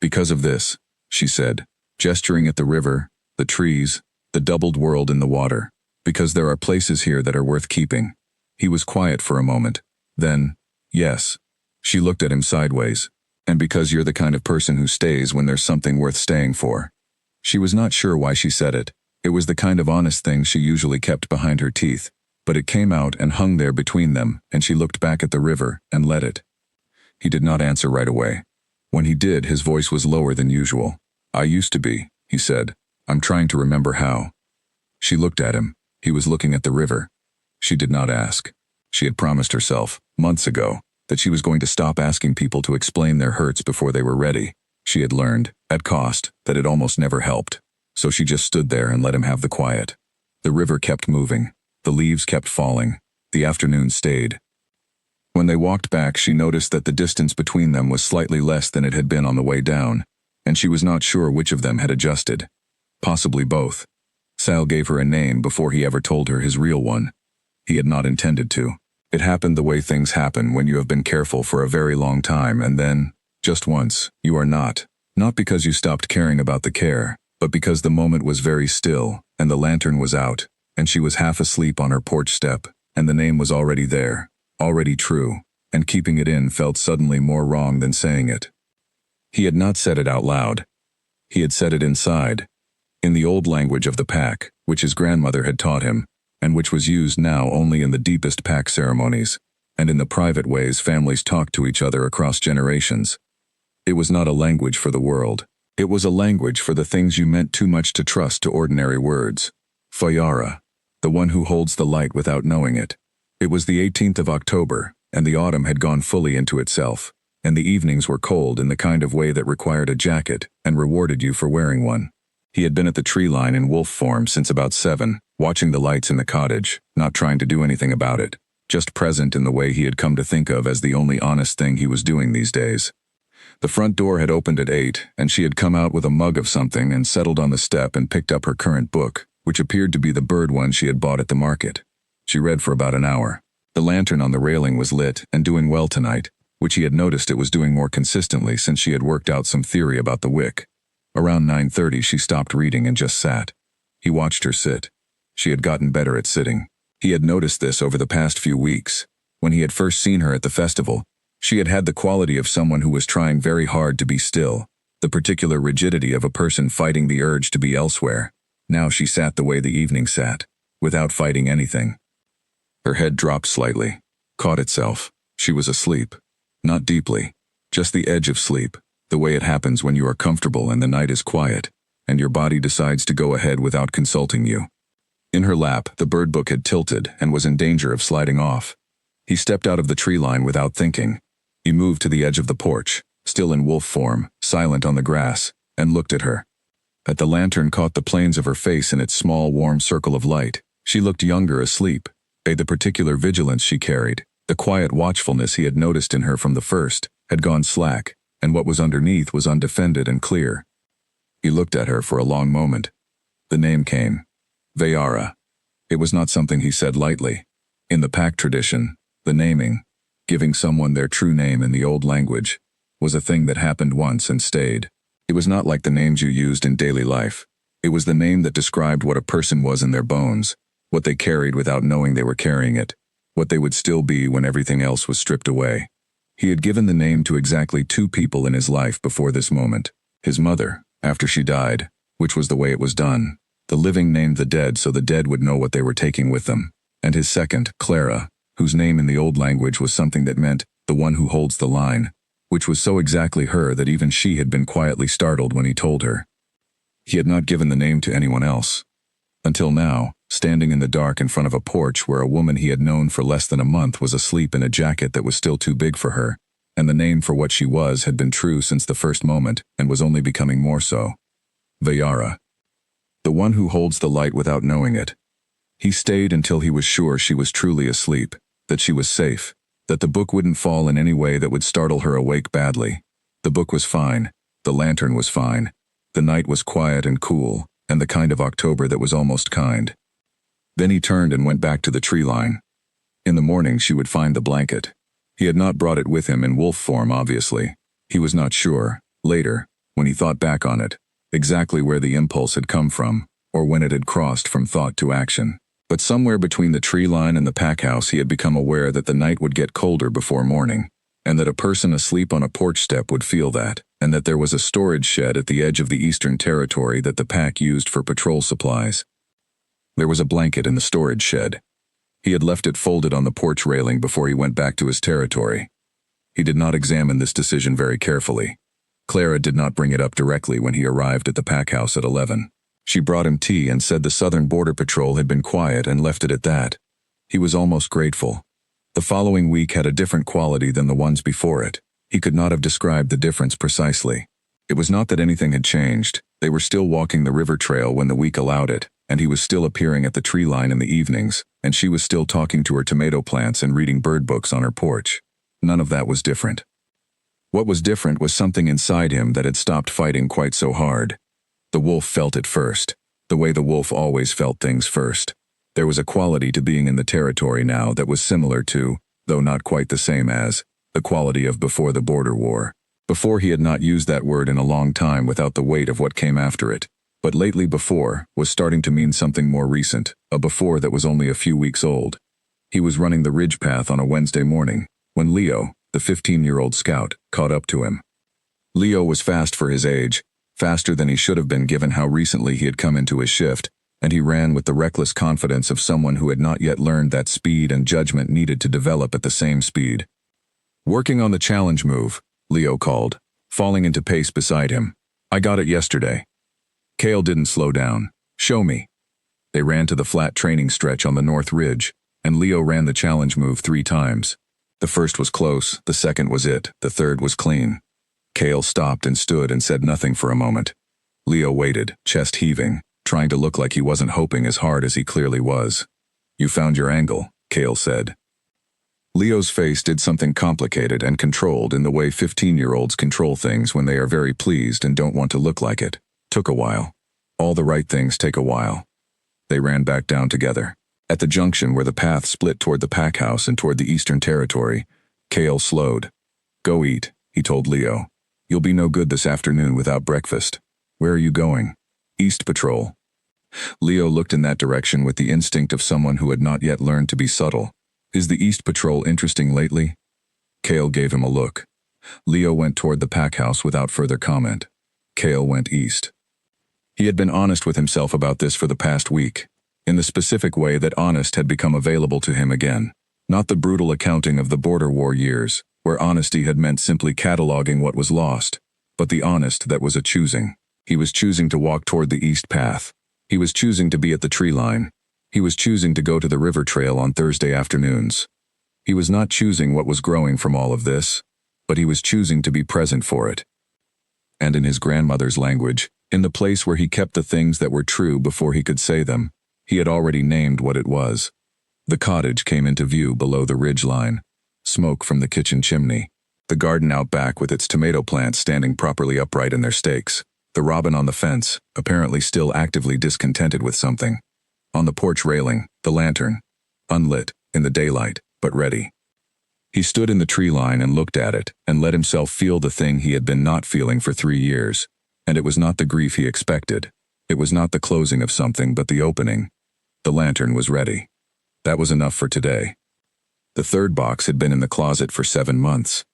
"Because of this," she said, gesturing at the river, the trees, the doubled world in the water. "Because there are places here that are worth keeping." He was quiet for a moment. Then, "Yes." She looked at him sideways. "And because you're the kind of person who stays when there's something worth staying for." She was not sure why she said it. It was the kind of honest thing she usually kept behind her teeth. But it came out and hung there between them, and she looked back at the river and let it. He did not answer right away. When he did, his voice was lower than usual. "I used to be," he said. "I'm trying to remember how." She looked at him. He was looking at the river. She did not ask. She had promised herself, months ago, that she was going to stop asking people to explain their hurts before they were ready. She had learned, at cost, that it almost never helped. So she just stood there and let him have the quiet. The river kept moving. The leaves kept falling. The afternoon stayed. When they walked back, she noticed that the distance between them was slightly less than it had been on the way down, and she was not sure which of them had adjusted. Possibly both. Sal gave her a name before he ever told her his real one. He had not intended to. It happened the way things happen when you have been careful for a very long time, and then, just once, you are not. Not because you stopped caring about the care, but because the moment was very still, and the lantern was out, and she was half asleep on her porch step, and the name was already there, already true, and keeping it in felt suddenly more wrong than saying it. He had not said it out loud. He had said it inside, in the old language of the pack, which his grandmother had taught him, and which was used now only in the deepest pack ceremonies, and in the private ways families talked to each other across generations. It was not a language for the world. It was a language for the things you meant too much to trust to ordinary words. Fayara, the one who holds the light without knowing it. It was the 18th of October, and the autumn had gone fully into itself, and the evenings were cold in the kind of way that required a jacket and rewarded you for wearing one. He had been at the tree line in wolf form since about 7, watching the lights in the cottage, not trying to do anything about it, just present in the way he had come to think of as the only honest thing he was doing these days. The front door had opened at 8, and she had come out with a mug of something and settled on the step and picked up her current book, which appeared to be the bird one she had bought at the market. She read for about an hour. The lantern on the railing was lit and doing well tonight, which he had noticed it was doing more consistently since she had worked out some theory about the wick. Around 9:30 she stopped reading and just sat. He watched her sit. She had gotten better at sitting. He had noticed this over the past few weeks. When he had first seen her at the festival, she had had the quality of someone who was trying very hard to be still, the particular rigidity of a person fighting the urge to be elsewhere. Now she sat the way the evening sat, without fighting anything. Her head dropped slightly, caught itself. She was asleep. Not deeply, just the edge of sleep, the way it happens when you are comfortable and the night is quiet, and your body decides to go ahead without consulting you. In her lap, the bird book had tilted and was in danger of sliding off. He stepped out of the tree line without thinking. He moved to the edge of the porch, still in wolf form, silent on the grass, and looked at her. At the lantern caught the planes of her face in its small warm circle of light. She looked younger asleep, the particular vigilance she carried, the quiet watchfulness he had noticed in her from the first, had gone slack, and what was underneath was undefended and clear. He looked at her for a long moment. The name came. Vayara. It was not something he said lightly. In the pack tradition, the naming, giving someone their true name in the old language, was a thing that happened once and stayed. It was not like the names you used in daily life. It was the name that described what a person was in their bones, what they carried without knowing they were carrying it, what they would still be when everything else was stripped away. He had given the name to exactly 2 people in his life before this moment. His mother, after she died, which was the way it was done. The living named the dead so the dead would know what they were taking with them. And his second, Clara, whose name in the old language was something that meant, the one who holds the line, which was so exactly her that even she had been quietly startled when he told her. He had not given the name to anyone else. Until now, standing in the dark in front of a porch where a woman he had known for less than a month was asleep in a jacket that was still too big for her, and the name for what she was had been true since the first moment and was only becoming more so. Vayara. The one who holds the light without knowing it. He stayed until he was sure she was truly asleep, that she was safe, that the book wouldn't fall in any way that would startle her awake badly. The book was fine. The lantern was fine. The night was quiet and cool, and the kind of October that was almost kind. Then he turned and went back to the tree line. In the morning she would find the blanket. He had not brought it with him in wolf form, obviously. He was not sure, later, when he thought back on it, exactly where the impulse had come from, or when it had crossed from thought to action. But somewhere between the tree line and the pack house he had become aware that the night would get colder before morning, and that a person asleep on a porch step would feel that, and that there was a storage shed at the edge of the Eastern Territory that the pack used for patrol supplies. There was a blanket in the storage shed. He had left it folded on the porch railing before he went back to his territory. He did not examine this decision very carefully. Clara did not bring it up directly when he arrived at the pack house at 11. She brought him tea and said the Southern Border Patrol had been quiet and left it at that. He was almost grateful. The following week had a different quality than the ones before it. He could not have described the difference precisely. It was not that anything had changed. They were still walking the river trail when the week allowed it, and he was still appearing at the tree line in the evenings, and she was still talking to her tomato plants and reading bird books on her porch. None of that was different. What was different was something inside him that had stopped fighting quite so hard. The wolf felt it first, the way the wolf always felt things first. There was a quality to being in the territory now that was similar to, though not quite the same as, the quality of before the border war. Before he had not used that word in a long time without the weight of what came after it. But lately before was starting to mean something more recent, a before that was only a few weeks old. He was running the ridge path on a Wednesday morning, when Leo, the 15-year-old scout, caught up to him. Leo was fast for his age, faster than he should have been given how recently he had come into his shift, and he ran with the reckless confidence of someone who had not yet learned that speed and judgment needed to develop at the same speed. "Working on the challenge move," Leo called, falling into pace beside him. "I got it yesterday." Cale didn't slow down. "Show me." They ran to the flat training stretch on the north ridge, and Leo ran the challenge move 3 times. The first was close, the second was it, the third was clean. Cale stopped and stood and said nothing for a moment. Leo waited, chest heaving, trying to look like he wasn't hoping as hard as he clearly was. "You found your angle," Cale said. Leo's face did something complicated and controlled in the way 15-year-olds control things when they are very pleased and don't want to look like it. Took a while. All the right things take a while. They ran back down together. At the junction where the path split toward the pack house and toward the Eastern Territory, Cale slowed. "Go eat," he told Leo. "You'll be no good this afternoon without breakfast." "Where are you going?" "East Patrol." Leo looked in that direction with the instinct of someone who had not yet learned to be subtle. "Is the East Patrol interesting lately?" Cale gave him a look. Leo went toward the pack house without further comment. Cale went east. He had been honest with himself about this for the past week, in the specific way that honest had become available to him again. Not the brutal accounting of the border war years, where honesty had meant simply cataloging what was lost, but the honest that was a choosing. He was choosing to walk toward the east path. He was choosing to be at the tree line. He was choosing to go to the river trail on Thursday afternoons. He was not choosing what was growing from all of this, but he was choosing to be present for it. And in his grandmother's language, in the place where he kept the things that were true before he could say them, he had already named what it was. The cottage came into view below the ridge line. Smoke from the kitchen chimney. The garden out back with its tomato plants standing properly upright in their stakes. The robin on the fence, apparently still actively discontented with something. On the porch railing, the lantern. Unlit, in the daylight, but ready. He stood in the tree line and looked at it, and let himself feel the thing he had been not feeling for 3 years. And it was not the grief he expected. It was not the closing of something, but the opening. The lantern was ready. That was enough for today. The third box had been in the closet for 7 months.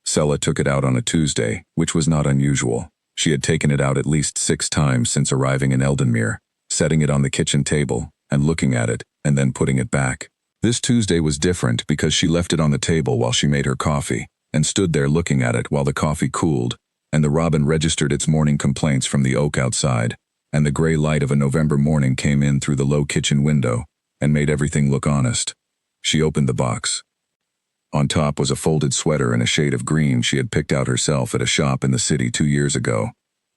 Sella took it out on a Tuesday, which was not unusual. She had taken it out at least 6 times since arriving in Eldenmere, setting it on the kitchen table, and looking at it, and then putting it back. This Tuesday was different because she left it on the table while she made her coffee, and stood there looking at it while the coffee cooled, and the robin registered its morning complaints from the oak outside, and the gray light of a November morning came in through the low kitchen window, and made everything look honest. She opened the box. On top was a folded sweater in a shade of green she had picked out herself at a shop in the city 2 years ago.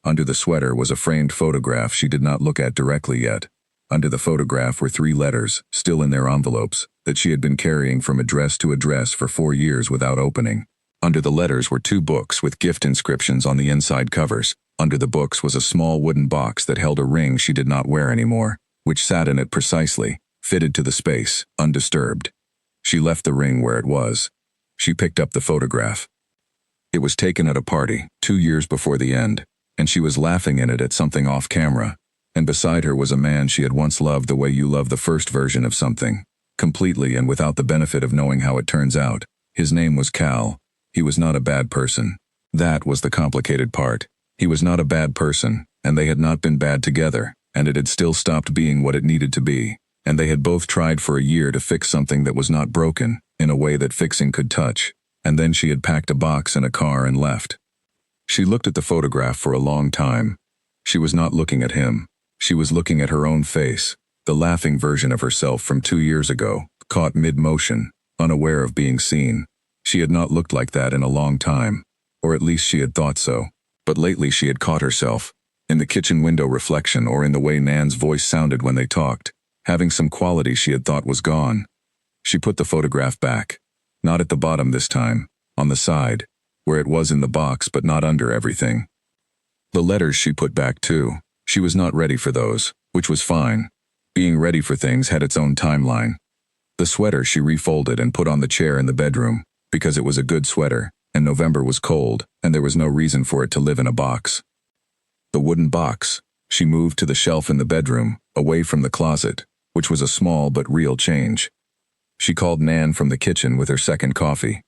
Under the sweater was a framed photograph she did not look at directly yet. Under the photograph were 3 letters, still in their envelopes, that she had been carrying from address to address for 4 years without opening. Under the letters were 2 books with gift inscriptions on the inside covers. Under the books was a small wooden box that held a ring she did not wear anymore, which sat in it precisely, fitted to the space, undisturbed. She left the ring where it was. She picked up the photograph. It was taken at a party, 2 years before the end, and she was laughing in it at something off camera. And beside her was a man she had once loved the way you love the first version of something, completely and without the benefit of knowing how it turns out. His name was Cal. He was not a bad person. That was the complicated part. He was not a bad person, and they had not been bad together, and it had still stopped being what it needed to be. And they had both tried for a year to fix something that was not broken, in a way that fixing could touch, and then she had packed a box in a car and left. She looked at the photograph for a long time. She was not looking at him. She was looking at her own face, the laughing version of herself from 2 years ago, caught mid-motion, unaware of being seen. She had not looked like that in a long time, or at least she had thought so. But lately she had caught herself, in the kitchen window reflection or in the way Nan's voice sounded when they talked, having some quality she had thought was gone. She put the photograph back, not at the bottom this time, on the side, where it was in the box but not under everything. The letters she put back too. She was not ready for those, which was fine. Being ready for things had its own timeline. The sweater she refolded and put on the chair in the bedroom, because it was a good sweater, and November was cold, and there was no reason for it to live in a box. The wooden box, she moved to the shelf in the bedroom, away from the closet, which was a small but real change. She called Nan from the kitchen with her second coffee.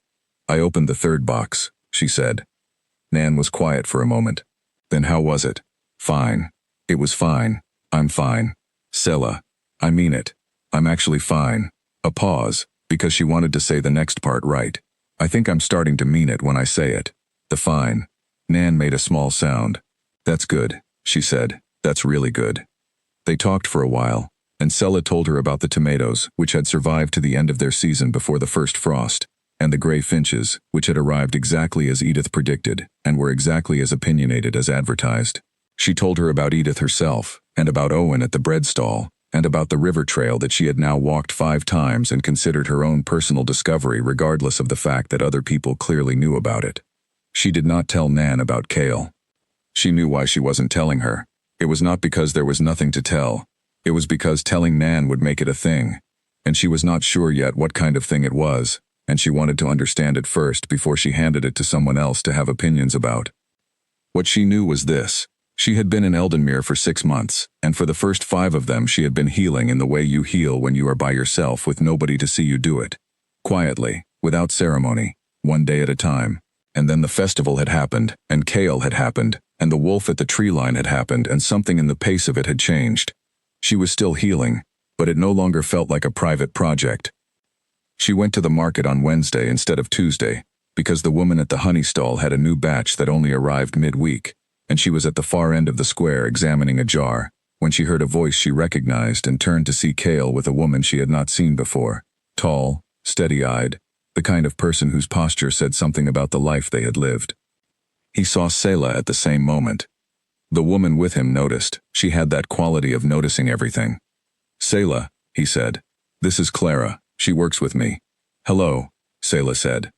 I opened the third box, she said. Nan was quiet for a moment. Then how was it? Fine. It was fine. I'm fine. Selah. I mean it. I'm actually fine. A pause, because she wanted to say the next part right. I think I'm starting to mean it when I say it. The fine. Nan made a small sound. That's good, she said. That's really good. They talked for a while, and Selah told her about the tomatoes, which had survived to the end of their season before the first frost, and the gray finches, which had arrived exactly as Edith predicted, and were exactly as opinionated as advertised. She told her about Edith herself, and about Owen at the bread stall, and about the river trail that she had now walked 5 times and considered her own personal discovery regardless of the fact that other people clearly knew about it. She did not tell Nan about Cale. She knew why she wasn't telling her. It was not because there was nothing to tell. It was because telling Nan would make it a thing. And she was not sure yet what kind of thing it was, and she wanted to understand it first before she handed it to someone else to have opinions about. What she knew was this. She had been in Eldenmere for 6 months, and for the first 5 of them she had been healing in the way you heal when you are by yourself with nobody to see you do it. Quietly, without ceremony, 1 day at a time. And then the festival had happened, and Cale had happened, and the wolf at the tree line had happened, and something in the pace of it had changed. She was still healing, but it no longer felt like a private project. She went to the market on Wednesday instead of Tuesday, because the woman at the honey stall had a new batch that only arrived midweek, and she was at the far end of the square examining a jar, when she heard a voice she recognized and turned to see Cale with a woman she had not seen before, tall, steady-eyed, the kind of person whose posture said something about the life they had lived. He saw Selah at the same moment. The woman with him noticed. She had that quality of noticing everything. "Selah," he said. "This is Clara. She works with me." "Hello," Selah said.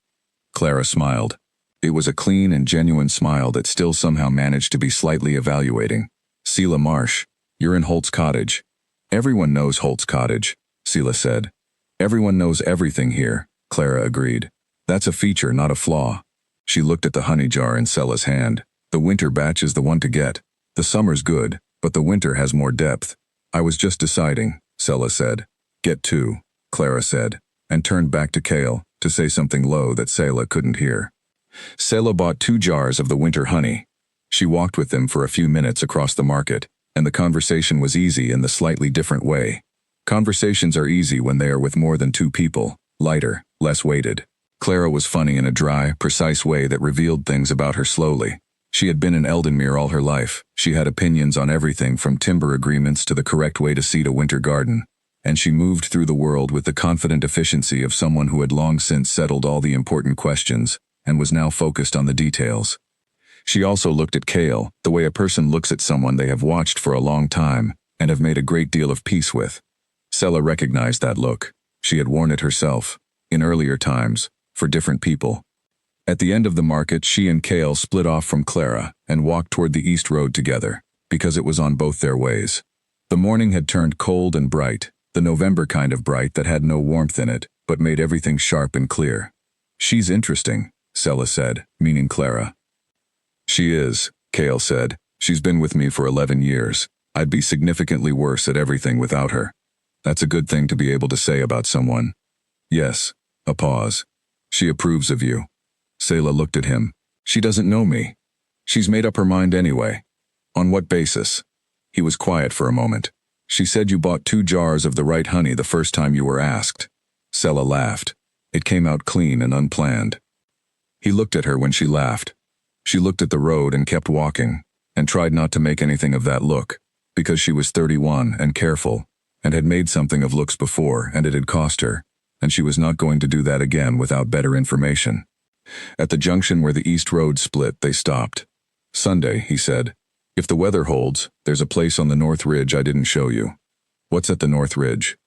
Clara smiled. It was a clean and genuine smile that still somehow managed to be slightly evaluating. "Selah Marsh, you're in Holt's Cottage." "Everyone knows Holt's Cottage," Selah said. "Everyone knows everything here," Clara agreed. "That's a feature, not a flaw." She looked at the honey jar in Selah's hand. "The winter batch is the one to get. The summer's good, but the winter has more depth." "I was just deciding," Selah said. "Get 2, Clara said, and turned back to Cale, to say something low that Selah couldn't hear. Selah bought 2 jars of the winter honey. She walked with them for a few minutes across the market, and the conversation was easy in the slightly different way. Conversations are easy when they are with more than 2 people, lighter, less weighted. Clara was funny in a dry, precise way that revealed things about her slowly. She had been in Eldenmere all her life. She had opinions on everything from timber agreements to the correct way to seed a winter garden. And she moved through the world with the confident efficiency of someone who had long since settled all the important questions, and was now focused on the details. She also looked at Cale, the way a person looks at someone they have watched for a long time, and have made a great deal of peace with. Selah recognized that look. She had worn it herself, in earlier times, for different people. At the end of the market, she and Cale split off from Clara and walked toward the East Road together, because it was on both their ways. The morning had turned cold and bright, the November kind of bright that had no warmth in it, but made everything sharp and clear. "She's interesting," Selah said, meaning Clara. "She is," Cale said. "She's been with me for 11 years. I'd be significantly worse at everything without her." "That's a good thing to be able to say about someone." "Yes." A pause. "She approves of you." Selah looked at him. "She doesn't know me." "She's made up her mind anyway." "On what basis?" He was quiet for a moment. "She said you bought 2 jars of the right honey the first time you were asked." Selah laughed. It came out clean and unplanned. He looked at her when she laughed. She looked at the road and kept walking, and tried not to make anything of that look, because she was 31 and careful, and had made something of looks before, and it had cost her, and she was not going to do that again without better information. At the junction where the East Road split, they stopped. "Sunday," he said. "If the weather holds, there's a place on the North Ridge I didn't show you." "What's at the North Ridge?"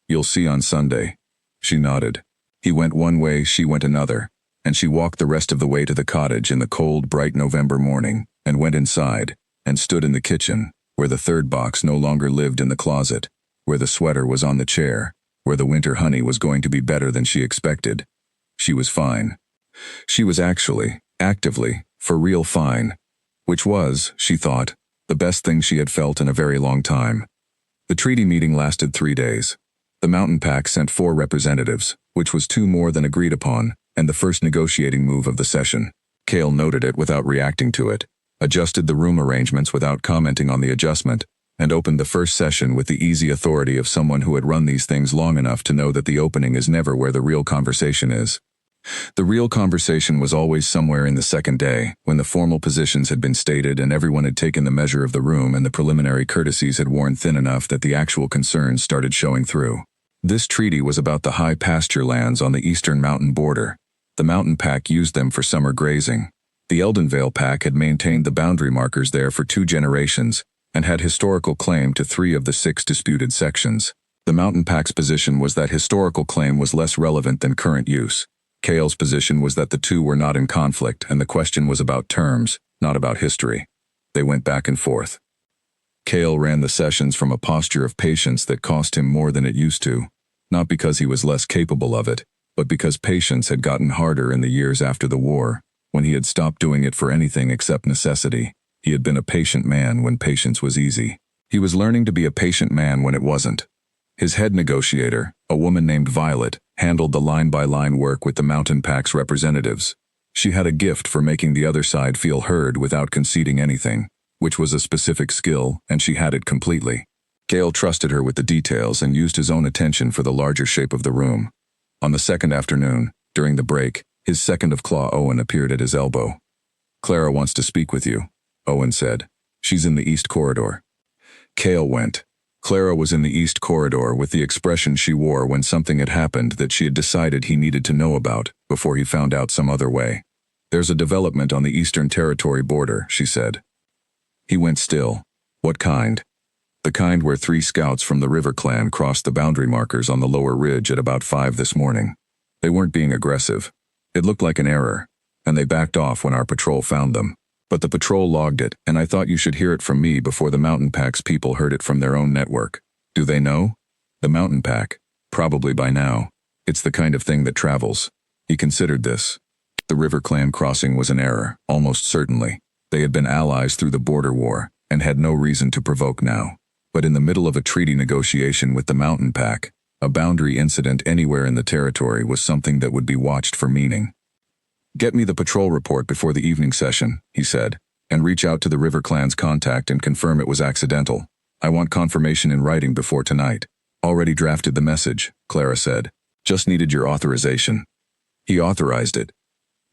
"You'll see on Sunday." She nodded. He went one way, she went another, and she walked the rest of the way to the cottage in the cold, bright November morning, and went inside, and stood in the kitchen, where the third box no longer lived in the closet, where the sweater was on the chair, where the winter honey was going to be better than she expected. She was fine. She was actually, actively, for real fine, which was, she thought, the best thing she had felt in a very long time. The treaty meeting lasted 3 days. The Mountain Pack sent 4 representatives, which was 2 more than agreed upon, and the first negotiating move of the session. Cale noted it without reacting to it, adjusted the room arrangements without commenting on the adjustment, and opened the first session with the easy authority of someone who had run these things long enough to know that the opening is never where the real conversation is. The real conversation was always somewhere in the second day, when the formal positions had been stated and everyone had taken the measure of the room and the preliminary courtesies had worn thin enough that the actual concerns started showing through. This treaty was about the high pasture lands on the eastern mountain border. The Mountain Pack used them for summer grazing. The Eldenvale Pack had maintained the boundary markers there for 2 generations and had historical claim to 3 of the 6 disputed sections. The Mountain Pack's position was that historical claim was less relevant than current use. Cale's position was that the 2 were not in conflict and the question was about terms, not about history. They went back and forth. Cale ran the sessions from a posture of patience that cost him more than it used to, not because he was less capable of it, but because patience had gotten harder in the years after the war, when he had stopped doing it for anything except necessity. He had been a patient man when patience was easy. He was learning to be a patient man when it wasn't. His head negotiator, a woman named Violet, handled the line-by-line work with the Mountain Pack's representatives. She had a gift for making the other side feel heard without conceding anything, which was a specific skill, and she had it completely. Cale trusted her with the details and used his own attention for the larger shape of the room. On the second afternoon, during the break, his second of claw Owen appeared at his elbow. "Clara wants to speak with you," Owen said. "She's in the East Corridor." Cale went. Clara was in the East Corridor with the expression she wore when something had happened that she had decided he needed to know about before he found out some other way. "There's a development on the Eastern Territory border," she said. He went still. "What kind?" "The kind where 3 scouts from the River Clan crossed the boundary markers on the lower ridge at about 5 this morning. They weren't being aggressive. It looked like an error, and they backed off when our patrol found them. But the patrol logged it, and I thought you should hear it from me before the Mountain Pack's people heard it from their own network. Do they know? The Mountain Pack? Probably by now. It's the kind of thing that travels." He considered this. The River Clan crossing was an error, almost certainly. They had been allies through the border war, and had no reason to provoke now. But in the middle of a treaty negotiation with the Mountain Pack, a boundary incident anywhere in the territory was something that would be watched for meaning. "Get me the patrol report before the evening session," he said, "and reach out to the River Clan's contact and confirm it was accidental. I want confirmation in writing before tonight." "Already drafted the message," Clara said. "Just needed your authorization." He authorized it.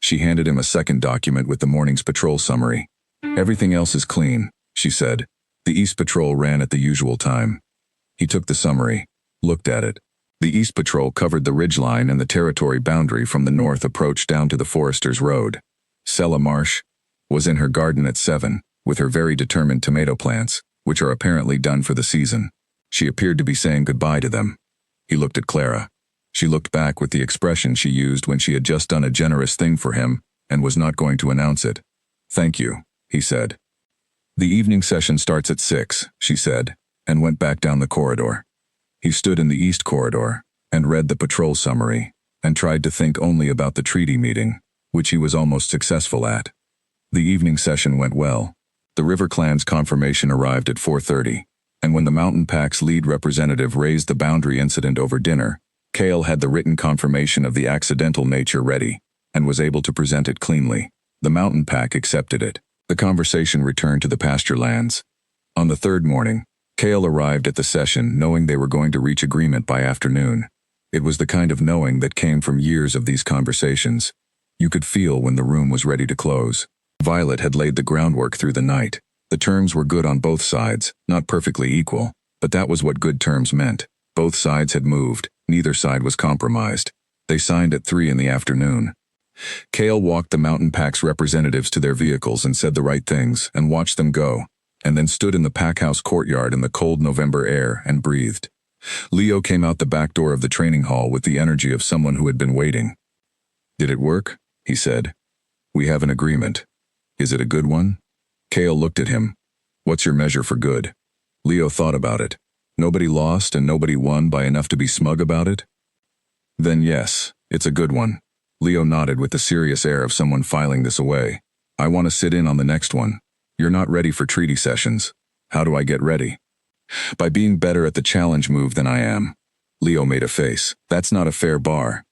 She handed him a second document with the morning's patrol summary. "Everything else is clean," she said. "The East Patrol ran at the usual time." He took the summary, looked at it. The East Patrol covered the ridgeline and the territory boundary from the north approach down to the Foresters' Road. Sella Marsh was in her garden at 7, with her very determined tomato plants, which are apparently done for the season. She appeared to be saying goodbye to them. He looked at Clara. She looked back with the expression she used when she had just done a generous thing for him and was not going to announce it. "Thank you," he said. "The evening session starts at 6, she said, and went back down the corridor. He stood in the East Corridor and read the patrol summary and tried to think only about the treaty meeting, which he was almost successful at. The evening session went well. The River Clan's confirmation arrived at 4:30, and when the Mountain Pack's lead representative raised the boundary incident over dinner, Cale had the written confirmation of the accidental nature ready and was able to present it cleanly. The Mountain Pack accepted it. The conversation returned to the pasture lands. On the third morning, Cale arrived at the session knowing they were going to reach agreement by afternoon. It was the kind of knowing that came from years of these conversations. You could feel when the room was ready to close. Violet had laid the groundwork through the night. The terms were good on both sides, not perfectly equal, but that was what good terms meant. Both sides had moved, neither side was compromised. They signed at 3 in the afternoon. Cale walked the Mountain Pack's representatives to their vehicles and said the right things and watched them go, and then stood in the packhouse courtyard in the cold November air and breathed. Leo came out the back door of the training hall with the energy of someone who had been waiting. "Did it work?" he said. "We have an agreement. Is it a good one?" Cale looked at him. "What's your measure for good?" Leo thought about it. "Nobody lost and nobody won by enough to be smug about it?" "Then yes, it's a good one." Leo nodded with the serious air of someone filing this away. "I want to sit in on the next one. You're not ready for treaty sessions. How do I get ready?" "By being better at the challenge move than I am." Leo made a face. That's not a fair bar.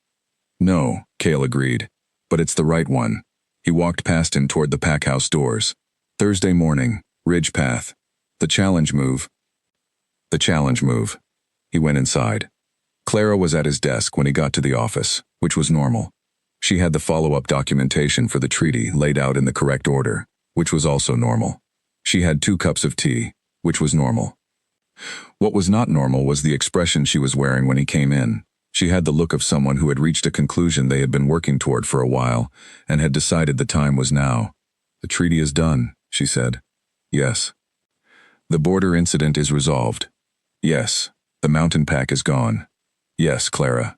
No, Cale agreed. But it's the right one. He walked past him toward the pack house doors. Thursday morning, Ridge Path. The challenge move. The challenge move. He went inside. Clara was at his desk when he got to the office, which was normal. She had the follow-up documentation for the treaty laid out in the correct order, which was also normal. She had 2 cups of tea, which was normal. What was not normal was the expression she was wearing when he came in. She had the look of someone who had reached a conclusion they had been working toward for a while and had decided the time was now. The treaty is done, she said. Yes. The border incident is resolved. Yes. The mountain pack is gone. Yes, Clara.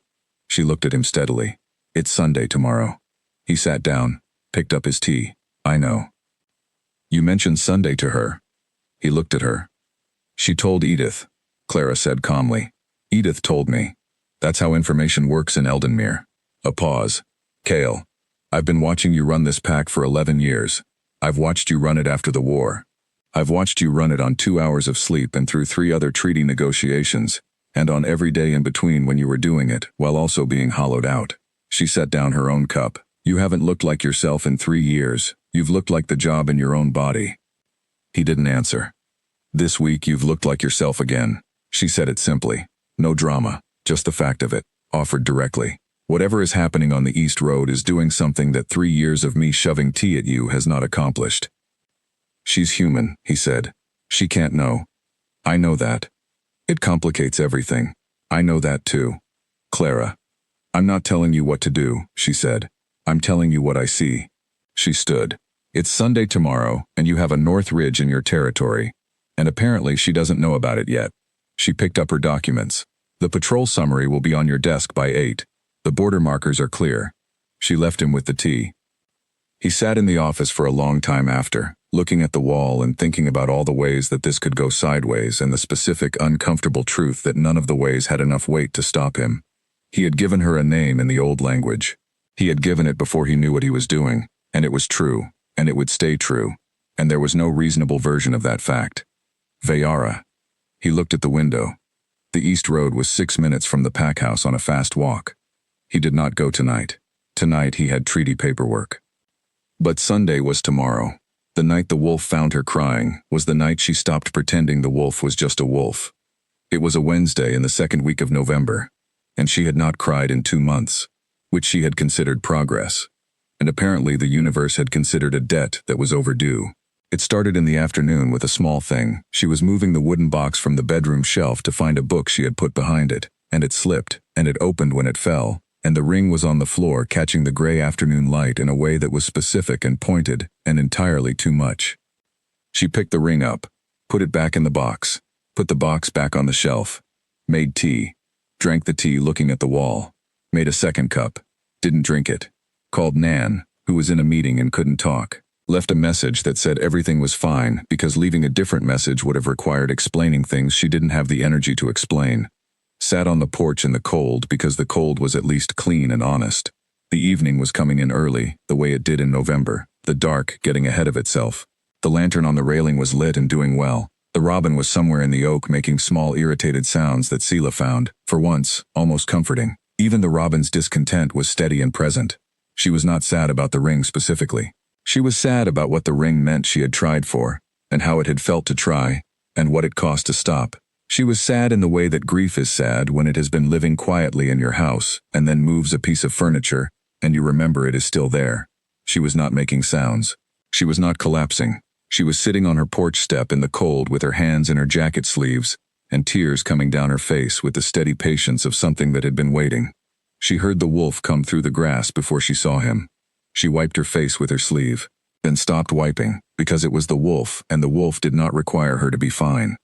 She looked at him steadily. It's Sunday tomorrow. He sat down, picked up his tea. I know. You mentioned Sunday to her. He looked at her. She told Edith, Clara said calmly. Edith told me. That's how information works in Eldenmere. A pause. Cale, I've been watching you run this pack for 11 years. I've watched you run it after the war. I've watched you run it on 2 hours of sleep and through 3 other treaty negotiations, and on every day in between when you were doing it, while also being hollowed out. She set down her own cup. You haven't looked like yourself in 3 years. You've looked like the job in your own body. He didn't answer. This week you've looked like yourself again. She said it simply. No drama, just the fact of it, offered directly. Whatever is happening on the East Road is doing something that 3 years of me shoving tea at you has not accomplished. She's human, he said. She can't know. I know that. It complicates everything. I know that too. Clara. I'm not telling you what to do, she said. I'm telling you what I see. She stood. It's Sunday tomorrow, and you have a North Ridge in your territory. And apparently she doesn't know about it yet. She picked up her documents. The patrol summary will be on your desk by 8. The border markers are clear. She left him with the tea. He sat in the office for a long time after, looking at the wall and thinking about all the ways that this could go sideways and the specific uncomfortable truth that none of the ways had enough weight to stop him. He had given her a name in the old language. He had given it before he knew what he was doing, and it was true, and it would stay true, and there was no reasonable version of that fact. Vayara. He looked at the window. The East Road was 6 minutes from the pack house on a fast walk. He did not go tonight. Tonight he had treaty paperwork. But Sunday was tomorrow. The night the wolf found her crying was the night she stopped pretending the wolf was just a wolf. It was a Wednesday in the 2nd week of November, and she had not cried in 2 months, which she had considered progress. And apparently the universe had considered a debt that was overdue. It started in the afternoon with a small thing. She was moving the wooden box from the bedroom shelf to find a book she had put behind it, and it slipped, and it opened when it fell, and the ring was on the floor catching the gray afternoon light in a way that was specific and pointed, and entirely too much. She picked the ring up, put it back in the box, put the box back on the shelf, made tea, drank the tea looking at the wall, made a second cup, didn't drink it, called Nan, who was in a meeting and couldn't talk. Left a message that said everything was fine because leaving a different message would have required explaining things she didn't have the energy to explain. Sat on the porch in the cold because the cold was at least clean and honest. The evening was coming in early, the way it did in November, the dark getting ahead of itself. The lantern on the railing was lit and doing well. The robin was somewhere in the oak making small irritated sounds that Seela found, for once, almost comforting. Even the robin's discontent was steady and present. She was not sad about the ring specifically. She was sad about what the ring meant she had tried for, and how it had felt to try, and what it cost to stop. She was sad in the way that grief is sad when it has been living quietly in your house, and then moves a piece of furniture, and you remember it is still there. She was not making sounds. She was not collapsing. She was sitting on her porch step in the cold with her hands in her jacket sleeves, and tears coming down her face with the steady patience of something that had been waiting. She heard the wolf come through the grass before she saw him. She wiped her face with her sleeve, then stopped wiping, because it was the wolf, and the wolf did not require her to be fine.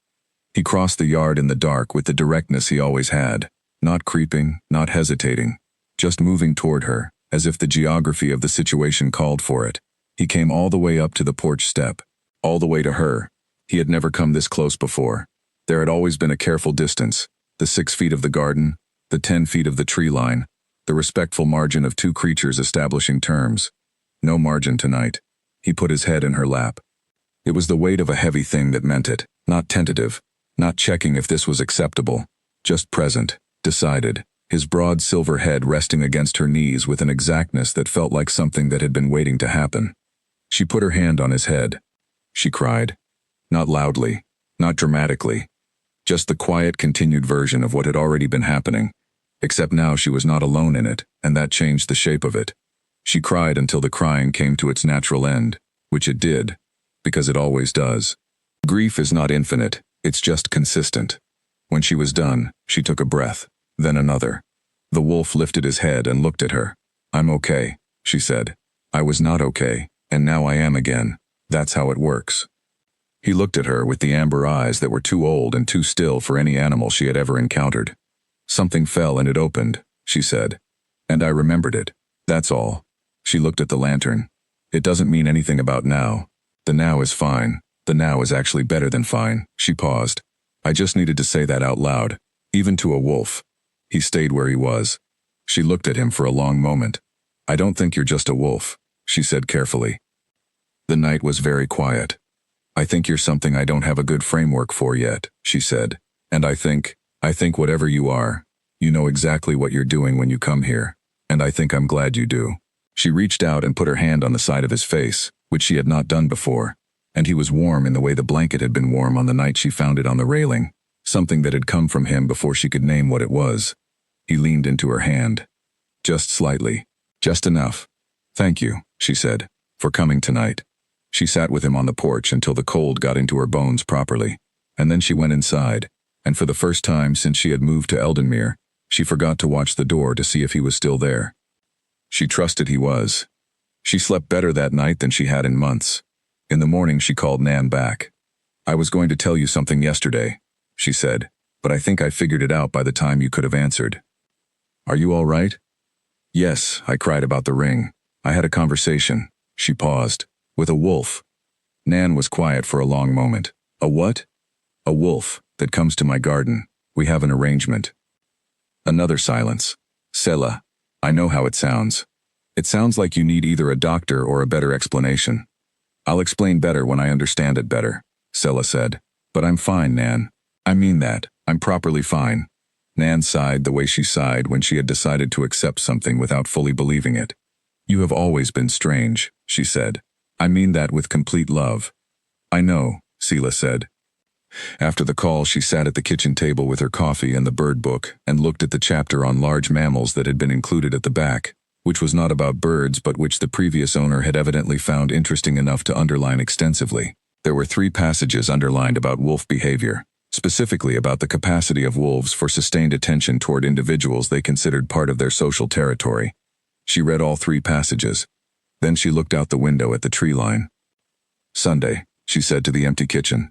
He crossed the yard in the dark with the directness he always had, not creeping, not hesitating, just moving toward her, as if the geography of the situation called for it. He came all the way up to the porch step, all the way to her. He had never come this close before. There had always been a careful distance, the 6 feet of the garden, the 10 feet of the tree line, the respectful margin of 2 creatures establishing terms. No margin tonight. He put his head in her lap. It was the weight of a heavy thing that meant it, not tentative, not checking if this was acceptable, just present, decided, his broad silver head resting against her knees with an exactness that felt like something that had been waiting to happen. She put her hand on his head. She cried. Not loudly, not dramatically. Just the quiet, continued version of what had already been happening. Except now she was not alone in it, and that changed the shape of it. She cried until the crying came to its natural end, which it did, because it always does. Grief is not infinite, it's just consistent. When she was done, she took a breath, then another. The wolf lifted his head and looked at her. I'm okay, she said. I was not okay, and now I am again. That's how it works. He looked at her with the amber eyes that were too old and too still for any animal she had ever encountered. Something fell and it opened, she said. And I remembered it. That's all. She looked at the lantern. It doesn't mean anything about now. The now is fine. The now is actually better than fine. She paused. I just needed to say that out loud, even to a wolf. He stayed where he was. She looked at him for a long moment. I don't think you're just a wolf, she said carefully. The night was very quiet. I think you're something I don't have a good framework for yet, she said. And I think whatever you are, you know exactly what you're doing when you come here. And I think I'm glad you do. She reached out and put her hand on the side of his face, which she had not done before. And he was warm in the way the blanket had been warm on the night she found it on the railing, something that had come from him before she could name what it was. He leaned into her hand. Just slightly. Just enough. Thank you, she said, for coming tonight. She sat with him on the porch until the cold got into her bones properly, and then she went inside, and for the first time since she had moved to Eldenmere, she forgot to watch the door to see if he was still there. She trusted he was. She slept better that night than she had in months. In the morning she called Nan back. I was going to tell you something yesterday, she said, but I think I figured it out by the time you could have answered. Are you all right? Yes, I cried about the ring. I had a conversation. She paused. With a wolf. Nan was quiet for a long moment. A what? A wolf that comes to my garden. We have an arrangement. Another silence. Selah. I know how it sounds. It sounds like you need either a doctor or a better explanation. I'll explain better when I understand it better, Selah said. But I'm fine, Nan. I mean that. I'm properly fine. Nan sighed the way she sighed when she had decided to accept something without fully believing it. You have always been strange, she said. I mean that with complete love. I know, Selah said. After the call, she sat at the kitchen table with her coffee and the bird book and looked at the chapter on large mammals that had been included at the back, which was not about birds but which the previous owner had evidently found interesting enough to underline extensively. There were 3 passages underlined about wolf behavior, specifically about the capacity of wolves for sustained attention toward individuals they considered part of their social territory. She read all 3 passages. Then she looked out the window at the tree line. Sunday, she said to the empty kitchen.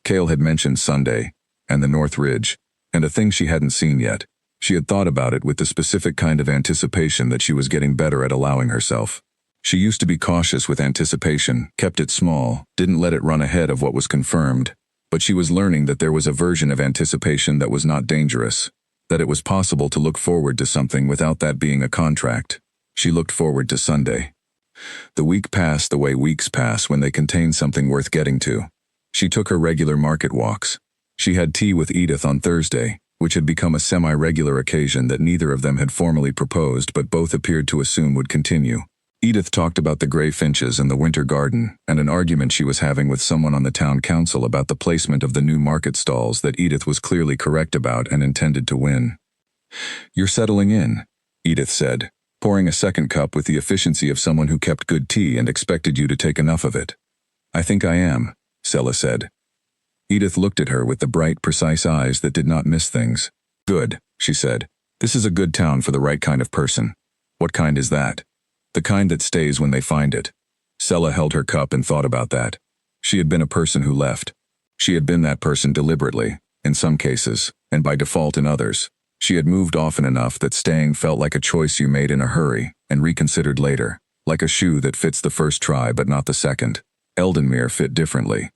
Cale had mentioned Sunday, and the North Ridge, and a thing she hadn't seen yet. She had thought about it with the specific kind of anticipation that she was getting better at allowing herself. She used to be cautious with anticipation, kept it small, didn't let it run ahead of what was confirmed, but she was learning that there was a version of anticipation that was not dangerous, that it was possible to look forward to something without that being a contract. She looked forward to Sunday. The week passed the way weeks pass when they contain something worth getting to. She took her regular market walks. She had tea with Edith on Thursday, which had become a semi-regular occasion that neither of them had formally proposed but both appeared to assume would continue. Edith talked about the gray finches and the winter garden, and an argument she was having with someone on the town council about the placement of the new market stalls that Edith was clearly correct about and intended to win. You're settling in, Edith said, pouring a second cup with the efficiency of someone who kept good tea and expected you to take enough of it. I think I am, Selah said. Edith looked at her with the bright, precise eyes that did not miss things. Good, she said. This is a good town for the right kind of person. What kind is that? The kind that stays when they find it. Selah held her cup and thought about that. She had been a person who left. She had been that person deliberately, in some cases, and by default in others. She had moved often enough that staying felt like a choice you made in a hurry and reconsidered later, like a shoe that fits the first try but not the second. Eldenmere fit differently.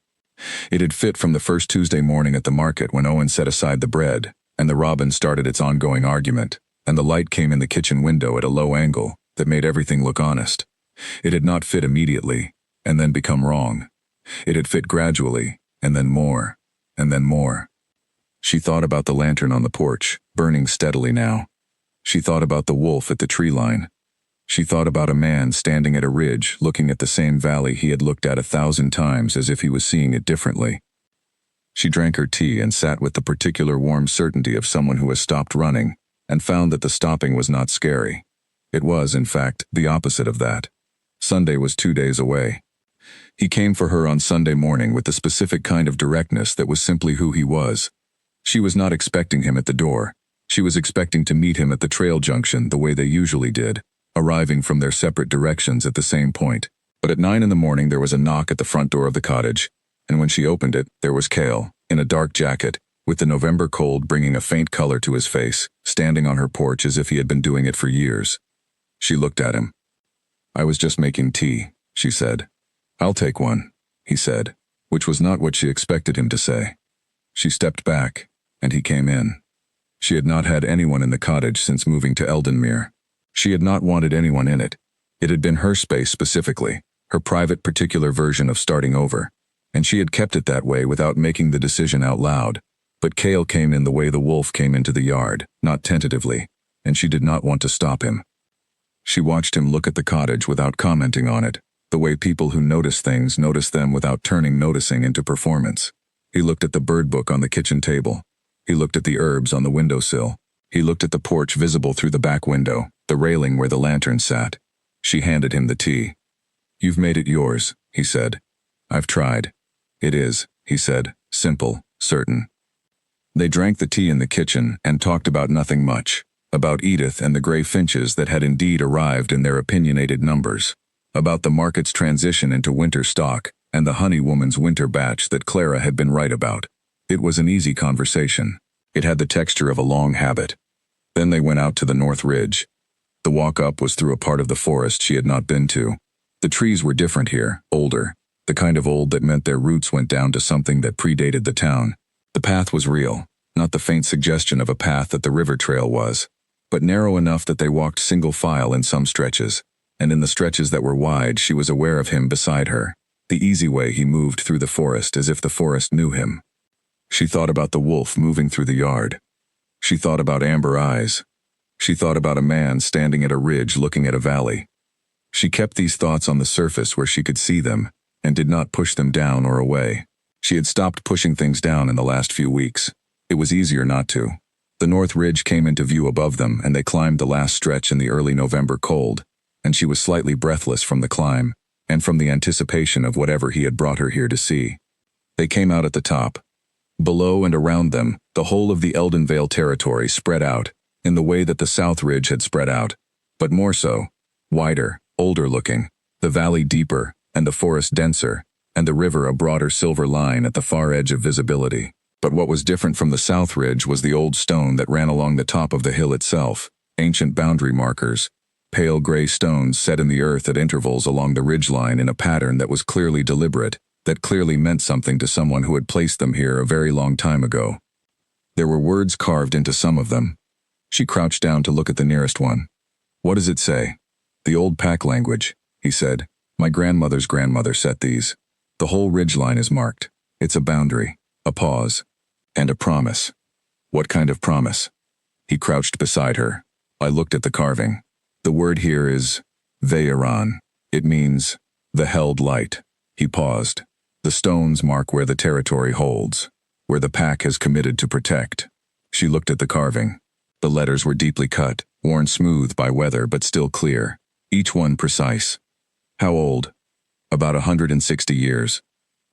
It had fit from the first Tuesday morning at the market when Owen set aside the bread, and the robin started its ongoing argument, and the light came in the kitchen window at a low angle that made everything look honest. It had not fit immediately, and then become wrong. It had fit gradually, and then more, and then more. She thought about the lantern on the porch, burning steadily now. She thought about the wolf at the tree line. She thought about a man standing at a ridge, looking at the same valley he had looked at 1,000 times as if he was seeing it differently. She drank her tea and sat with the particular warm certainty of someone who has stopped running, and found that the stopping was not scary. It was, in fact, the opposite of that. Sunday was 2 days away. He came for her on Sunday morning with the specific kind of directness that was simply who he was. She was not expecting him at the door. She was expecting to meet him at the trail junction the way they usually did, arriving from their separate directions at the same point. But at 9 in the morning there was a knock at the front door of the cottage, and when she opened it, there was Cale, in a dark jacket, with the November cold bringing a faint color to his face, standing on her porch as if he had been doing it for years. She looked at him. "I was just making tea," she said. "I'll take one," he said, which was not what she expected him to say. She stepped back, and he came in. She had not had anyone in the cottage since moving to Eldenmere. She had not wanted anyone in it. It had been her space specifically, her private particular version of starting over, and she had kept it that way without making the decision out loud. But Cale came in the way the wolf came into the yard, not tentatively, and she did not want to stop him. She watched him look at the cottage without commenting on it, the way people who notice things notice them without turning noticing into performance. He looked at the bird book on the kitchen table. He looked at the herbs on the windowsill. He looked at the porch visible through the back window, the railing where the lantern sat. She handed him the tea. "You've made it yours," he said. "I've tried." "It is," he said, simple, certain. They drank the tea in the kitchen and talked about nothing much, about Edith and the gray finches that had indeed arrived in their opinionated numbers, about the market's transition into winter stock and the honey woman's winter batch that Clara had been right about. It was an easy conversation. It had the texture of a long habit. Then they went out to the North Ridge. The walk up was through a part of the forest she had not been to. The trees were different here, older, the kind of old that meant their roots went down to something that predated the town. The path was real, not the faint suggestion of a path that the river trail was, but narrow enough that they walked single file in some stretches, and in the stretches that were wide she was aware of him beside her, the easy way he moved through the forest as if the forest knew him. She thought about the wolf moving through the yard. She thought about amber eyes. She thought about a man standing at a ridge looking at a valley. She kept these thoughts on the surface where she could see them, and did not push them down or away. She had stopped pushing things down in the last few weeks. It was easier not to. The North Ridge came into view above them, and they climbed the last stretch in the early November cold, and she was slightly breathless from the climb, and from the anticipation of whatever he had brought her here to see. They came out at the top. Below and around them, the whole of the Eldenvale territory spread out, in the way that the South Ridge had spread out, but more so, wider, older looking, the valley deeper, and the forest denser, and the river a broader silver line at the far edge of visibility. But what was different from the South Ridge was the old stone that ran along the top of the hill itself, ancient boundary markers, pale gray stones set in the earth at intervals along the ridgeline in a pattern that was clearly deliberate, that clearly meant something to someone who had placed them here a very long time ago. There were words carved into some of them. She crouched down to look at the nearest one. "What does it say?" "The old pack language," he said. "My grandmother's grandmother set these. The whole ridgeline is marked. It's a boundary, a pause, and a promise." "What kind of promise?" He crouched beside her. I looked at the carving. "The word here is Veyron. It means the held light." He paused. "The stones mark where the territory holds, where the pack has committed to protect." She looked at the carving. The letters were deeply cut, worn smooth by weather but still clear, each one precise. "How old?" "About 160 years."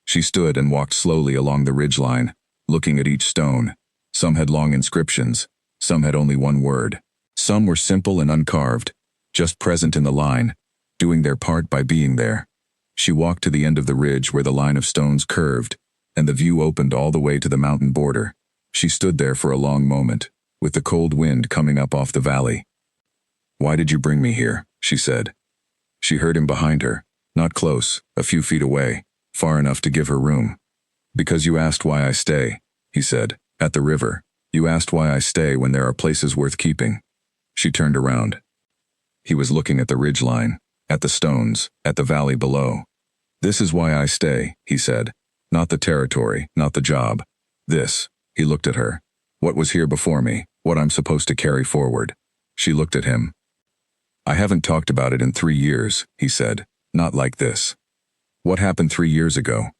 She stood and walked slowly along the ridgeline, looking at each stone. Some had long inscriptions, some had only one word. Some were simple and uncarved, just present in the line, doing their part by being there. She walked to the end of the ridge where the line of stones curved, and the view opened all the way to the mountain border. She stood there for a long moment, with the cold wind coming up off the valley. "Why did you bring me here?" she said. She heard him behind her, not close, a few feet away, far enough to give her room. "Because you asked why I stay," he said, "at the river. You asked why I stay when there are places worth keeping." She turned around. He was looking at the ridgeline, at the stones, at the valley below. "This is why I stay," he said. "Not the territory, not the job. This," He looked at her. What was here before me, what I'm supposed to carry forward. She looked at him. I haven't talked about it in 3 years, he said. Not like this. What happened 3 years ago?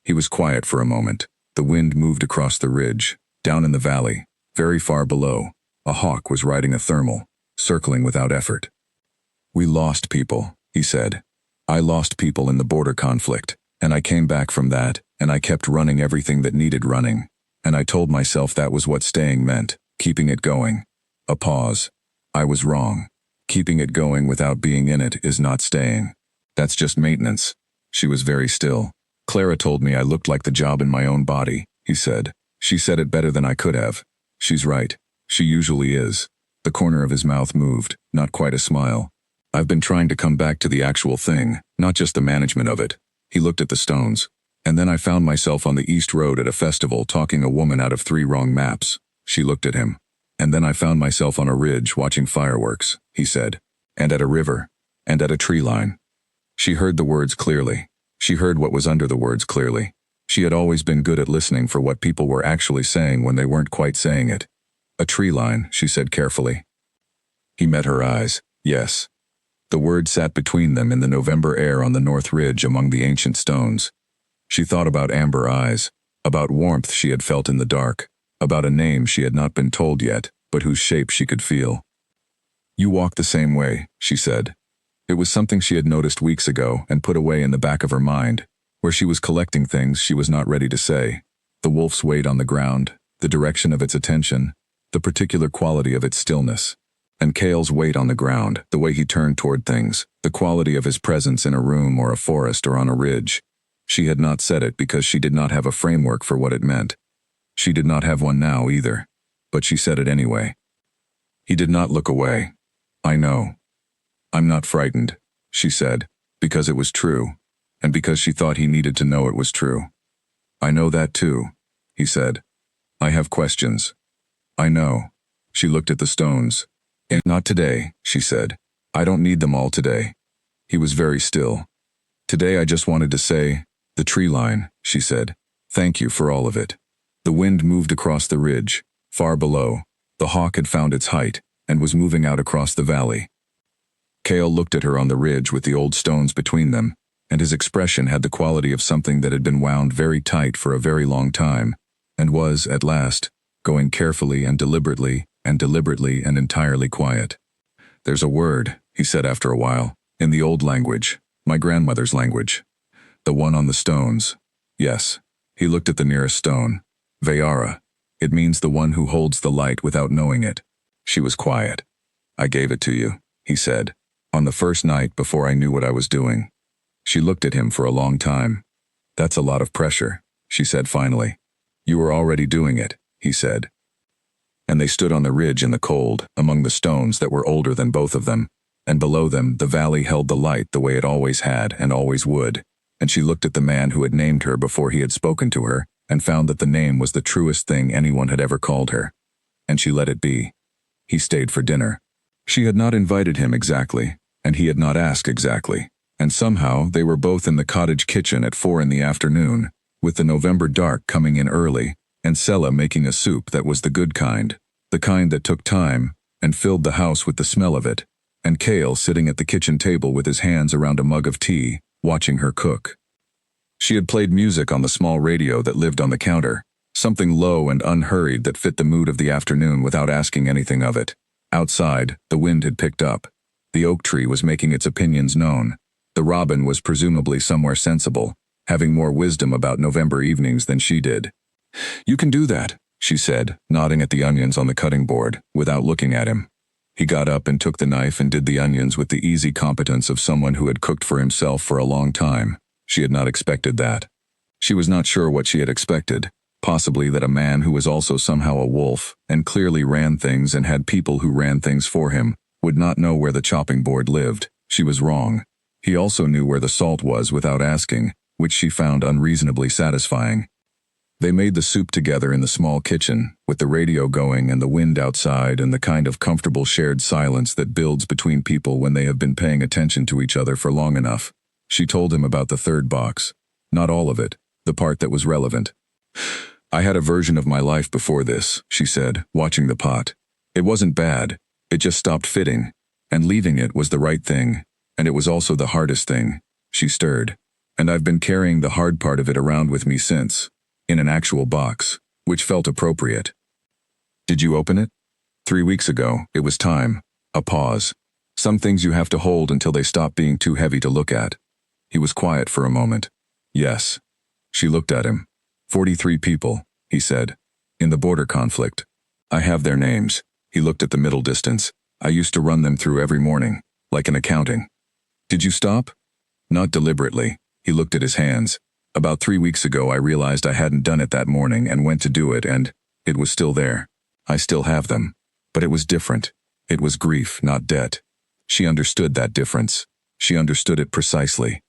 He was quiet for a moment. The wind moved across the ridge. Down in the valley, very far below, a hawk was riding a thermal, circling without effort. We lost people, he said. I lost people in the border conflict, and I came back from that, and I kept running everything that needed running. And I told myself that was what staying meant, keeping it going. A pause. I was wrong. Keeping it going without being in it is not staying. That's just maintenance. She was very still. Clara told me I looked like the job in my own body, he said. She said it better than I could have. She's right. She usually is. The corner of his mouth moved, not quite a smile. I've been trying to come back to the actual thing, not just the management of it. He looked at the stones. And then I found myself on the East Road at a festival talking a woman out of 3 wrong maps. She looked at him. And then I found myself on a ridge watching fireworks, he said. And at a river. And at a tree line. She heard the words clearly. She heard what was under the words clearly. She had always been good at listening for what people were actually saying when they weren't quite saying it. A tree line, she said carefully. He met her eyes. Yes. The word sat between them in the November air on the north ridge among the ancient stones. She thought about amber eyes, about warmth she had felt in the dark, about a name she had not been told yet, but whose shape she could feel. You walk the same way, she said. It was something she had noticed weeks ago and put away in the back of her mind, where she was collecting things she was not ready to say. The wolf's weight on the ground, the direction of its attention, the particular quality of its stillness. And Cale's weight on the ground, the way he turned toward things, the quality of his presence in a room or a forest or on a ridge. She had not said it because she did not have a framework for what it meant. She did not have one now either, but she said it anyway. He did not look away. I know. I'm not frightened, she said, because it was true, and because she thought he needed to know it was true. I know that too, he said. I have questions. I know. She looked at the stones. Not today, she said. I don't need them all today. He was very still. Today I just wanted to say, the tree line, she said. Thank you for all of it. The wind moved across the ridge. Far below, the hawk had found its height and was moving out across the valley. Cale looked at her on the ridge with the old stones between them, and his expression had the quality of something that had been wound very tight for a very long time, and was, at last, going carefully and deliberately and entirely quiet. There's a word, he said after a while, in the old language, my grandmother's language. The one on the stones. Yes. He looked at the nearest stone. Vayara. It means the one who holds the light without knowing it. She was quiet. I gave it to you, he said, on the first night before I knew what I was doing. She looked at him for a long time. That's a lot of pressure, she said finally. You were already doing it, he said. And they stood on the ridge in the cold, among the stones that were older than both of them, and below them the valley held the light the way it always had and always would, and she looked at the man who had named her before he had spoken to her, and found that the name was the truest thing anyone had ever called her. And she let it be. He stayed for dinner. She had not invited him exactly, and he had not asked exactly, and somehow they were both in the cottage kitchen at 4 in the afternoon, with the November dark coming in early, and Sella making a soup that was the good kind, the kind that took time, and filled the house with the smell of it, and Cale sitting at the kitchen table with his hands around a mug of tea, watching her cook. She had played music on the small radio that lived on the counter, something low and unhurried that fit the mood of the afternoon without asking anything of it. Outside, the wind had picked up. The oak tree was making its opinions known. The robin was presumably somewhere sensible, having more wisdom about November evenings than she did. You can do that, she said, nodding at the onions on the cutting board, without looking at him. He got up and took the knife and did the onions with the easy competence of someone who had cooked for himself for a long time. She had not expected that. She was not sure what she had expected, possibly that a man who was also somehow a wolf, and clearly ran things and had people who ran things for him, would not know where the chopping board lived. She was wrong. He also knew where the salt was without asking, which she found unreasonably satisfying. They made the soup together in the small kitchen, with the radio going and the wind outside and the kind of comfortable shared silence that builds between people when they have been paying attention to each other for long enough. She told him about the third box. Not all of it, the part that was relevant. I had a version of my life before this, she said, watching the pot. It wasn't bad. It just stopped fitting. And leaving it was the right thing. And it was also the hardest thing. She stirred. And I've been carrying the hard part of it around with me since. In an actual box. Which felt appropriate. Did you open it? 3 weeks ago, it was time. A pause. Some things you have to hold until they stop being too heavy to look at. He was quiet for a moment. Yes. She looked at him. 43 people, he said. In the border conflict. I have their names. He looked at the middle distance. I used to run them through every morning, like an accounting. Did you stop? Not deliberately. He looked at his hands. About 3 weeks ago I realized I hadn't done it that morning and went to do it, and it was still there. I still have them. But it was different. It was grief, not debt. She understood that difference. She understood it precisely.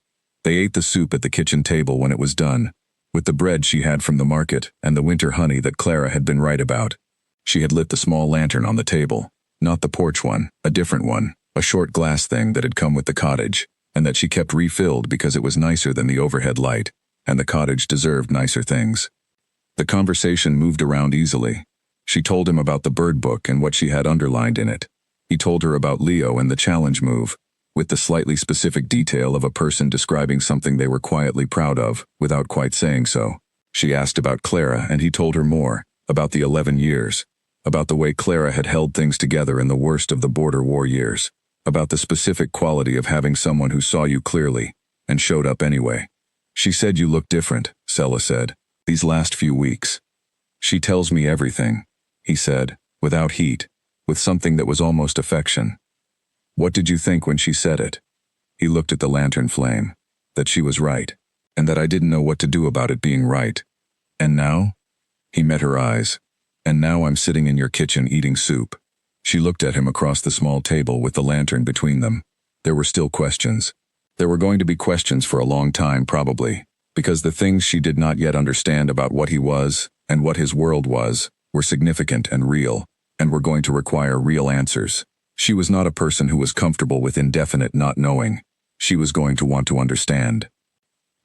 They ate the soup at the kitchen table when it was done, with the bread she had from the market and the winter honey that Clara had been right about. She had lit the small lantern on the table, not the porch one, a different one, a short glass thing that had come with the cottage, and that she kept refilled because it was nicer than the overhead light, and the cottage deserved nicer things. The conversation moved around easily. She told him about the bird book and what she had underlined in it. He told her about Leo and the challenge move, with the slightly specific detail of a person describing something they were quietly proud of, without quite saying so. She asked about Clara, and he told her more, about the 11 years, about the way Clara had held things together in the worst of the border war years, about the specific quality of having someone who saw you clearly, and showed up anyway. She said you look different, Sela said, these last few weeks. She tells me everything, he said, without heat, with something that was almost affection. What did you think when she said it? He looked at the lantern flame. That she was right, and that I didn't know what to do about it being right. And now? He met her eyes. And now I'm sitting in your kitchen eating soup. She looked at him across the small table with the lantern between them. There were still questions. There were going to be questions for a long time, probably, because the things she did not yet understand about what he was and what his world was were significant and real, and were going to require real answers. She was not a person who was comfortable with indefinite not knowing. She was going to want to understand.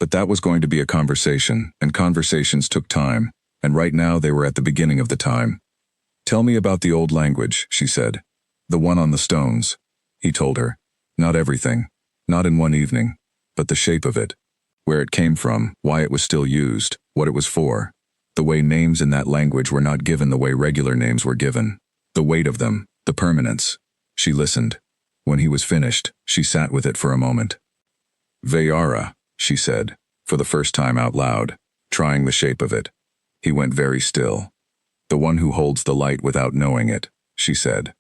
But that was going to be a conversation, and conversations took time, and right now they were at the beginning of the time. Tell me about the old language, she said. The one on the stones. He told her. Not everything. Not in one evening. But the shape of it. Where it came from, why it was still used, what it was for. The way names in that language were not given the way regular names were given. The weight of them, the permanence. She listened. When he was finished, she sat with it for a moment. Vayara, she said, for the first time out loud, trying the shape of it. He went very still. The one who holds the light without knowing it, she said.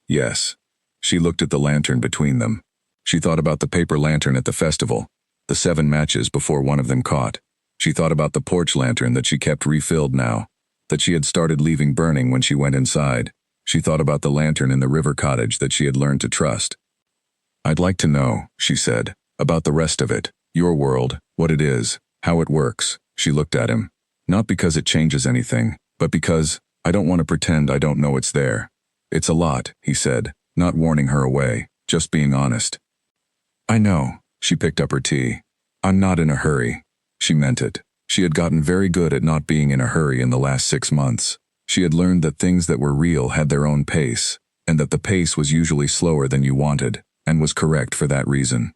Yes. She looked at the lantern between them. She thought about the paper lantern at the festival, the 7 matches before one of them caught. She thought about the porch lantern that she kept refilled now, that she had started leaving burning when she went inside. She thought about the lantern in the river cottage that she had learned to trust. I'd like to know, she said, about the rest of it, your world, what it is, how it works. She looked at him. Not because it changes anything, but because I don't want to pretend I don't know it's there. It's a lot, he said, not warning her away, just being honest. I know, she picked up her tea. I'm not in a hurry. She meant it. She had gotten very good at not being in a hurry in the last 6 months. She had learned that things that were real had their own pace, and that the pace was usually slower than you wanted, and was correct for that reason.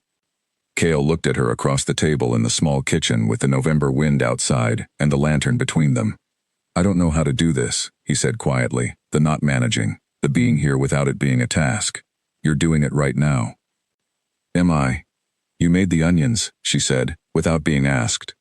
Cale looked at her across the table in the small kitchen with the November wind outside and the lantern between them. I don't know how to do this, he said quietly, the not managing, the being here without it being a task. You're doing it right now. Am I? You made the onions, she said, without being asked.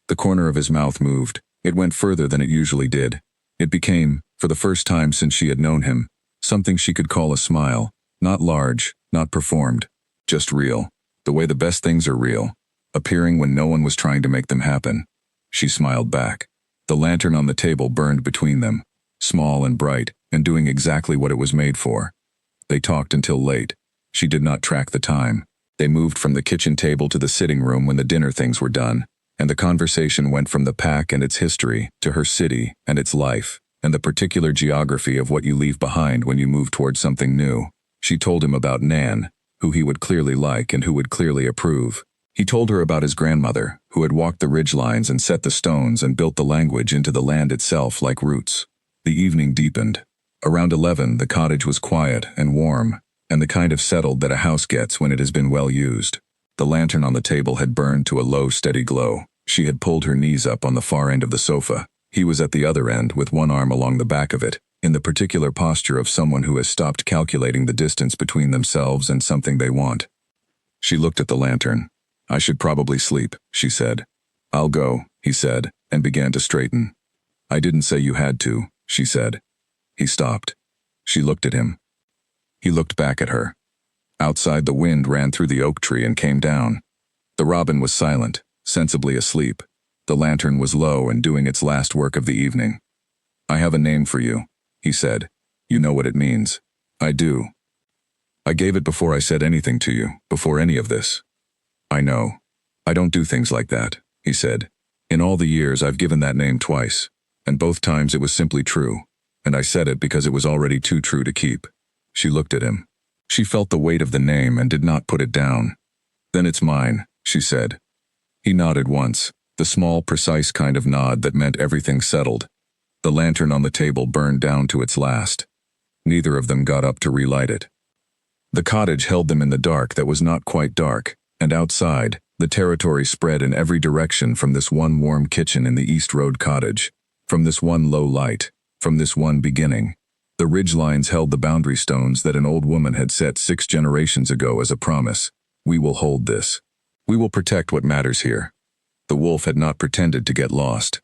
The corner of his mouth moved. It went further than it usually did. It became, for the first time since she had known him, something she could call a smile, not large, not performed, just real, the way the best things are real, appearing when no one was trying to make them happen. She smiled back. The lantern on the table burned between them, small and bright, and doing exactly what it was made for. They talked until late. She did not track the time. They moved from the kitchen table to the sitting room when the dinner things were done, and the conversation went from the pack and its history to her city and its life, and the particular geography of what you leave behind when you move towards something new. She told him about Nan, who he would clearly like and who would clearly approve. He told her about his grandmother, who had walked the ridgelines and set the stones and built the language into the land itself like roots. The evening deepened. Around 11, the cottage was quiet and warm, and the kind of settled that a house gets when it has been well used. The lantern on the table had burned to a low, steady glow. She had pulled her knees up on the far end of the sofa. He was at the other end, with one arm along the back of it, in the particular posture of someone who has stopped calculating the distance between themselves and something they want. She looked at the lantern. "I should probably sleep," she said. "I'll go," he said, and began to straighten. "I didn't say you had to," she said. He stopped. She looked at him. He looked back at her. Outside, the wind ran through the oak tree and came down. The robin was silent, sensibly asleep. The lantern was low and doing its last work of the evening. "I have a name for you," he said. "You know what it means." "I do. I gave it before I said anything to you, before any of this." "I know. I don't do things like that," he said. "In all the years I've given that name twice, and both times it was simply true, and I said it because it was already too true to keep." She looked at him. She felt the weight of the name and did not put it down. "Then it's mine," she said. He nodded once, the small, precise kind of nod that meant everything settled. The lantern on the table burned down to its last. Neither of them got up to relight it. The cottage held them in the dark that was not quite dark, and outside, the territory spread in every direction from this one warm kitchen in the East Road cottage, from this one low light, from this one beginning. The ridgelines held the boundary stones that an old woman had set 6 generations ago as a promise. "We will hold this. We will protect what matters here." The wolf had not pretended to get lost.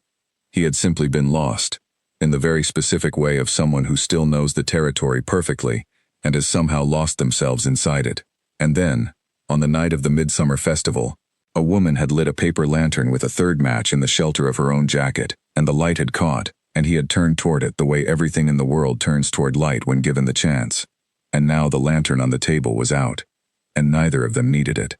He had simply been lost, in the very specific way of someone who still knows the territory perfectly and has somehow lost themselves inside it. And then, on the night of the Midsummer Festival, a woman had lit a paper lantern with a third match in the shelter of her own jacket, and the light had caught, and he had turned toward it the way everything in the world turns toward light when given the chance. And now the lantern on the table was out, and neither of them needed it.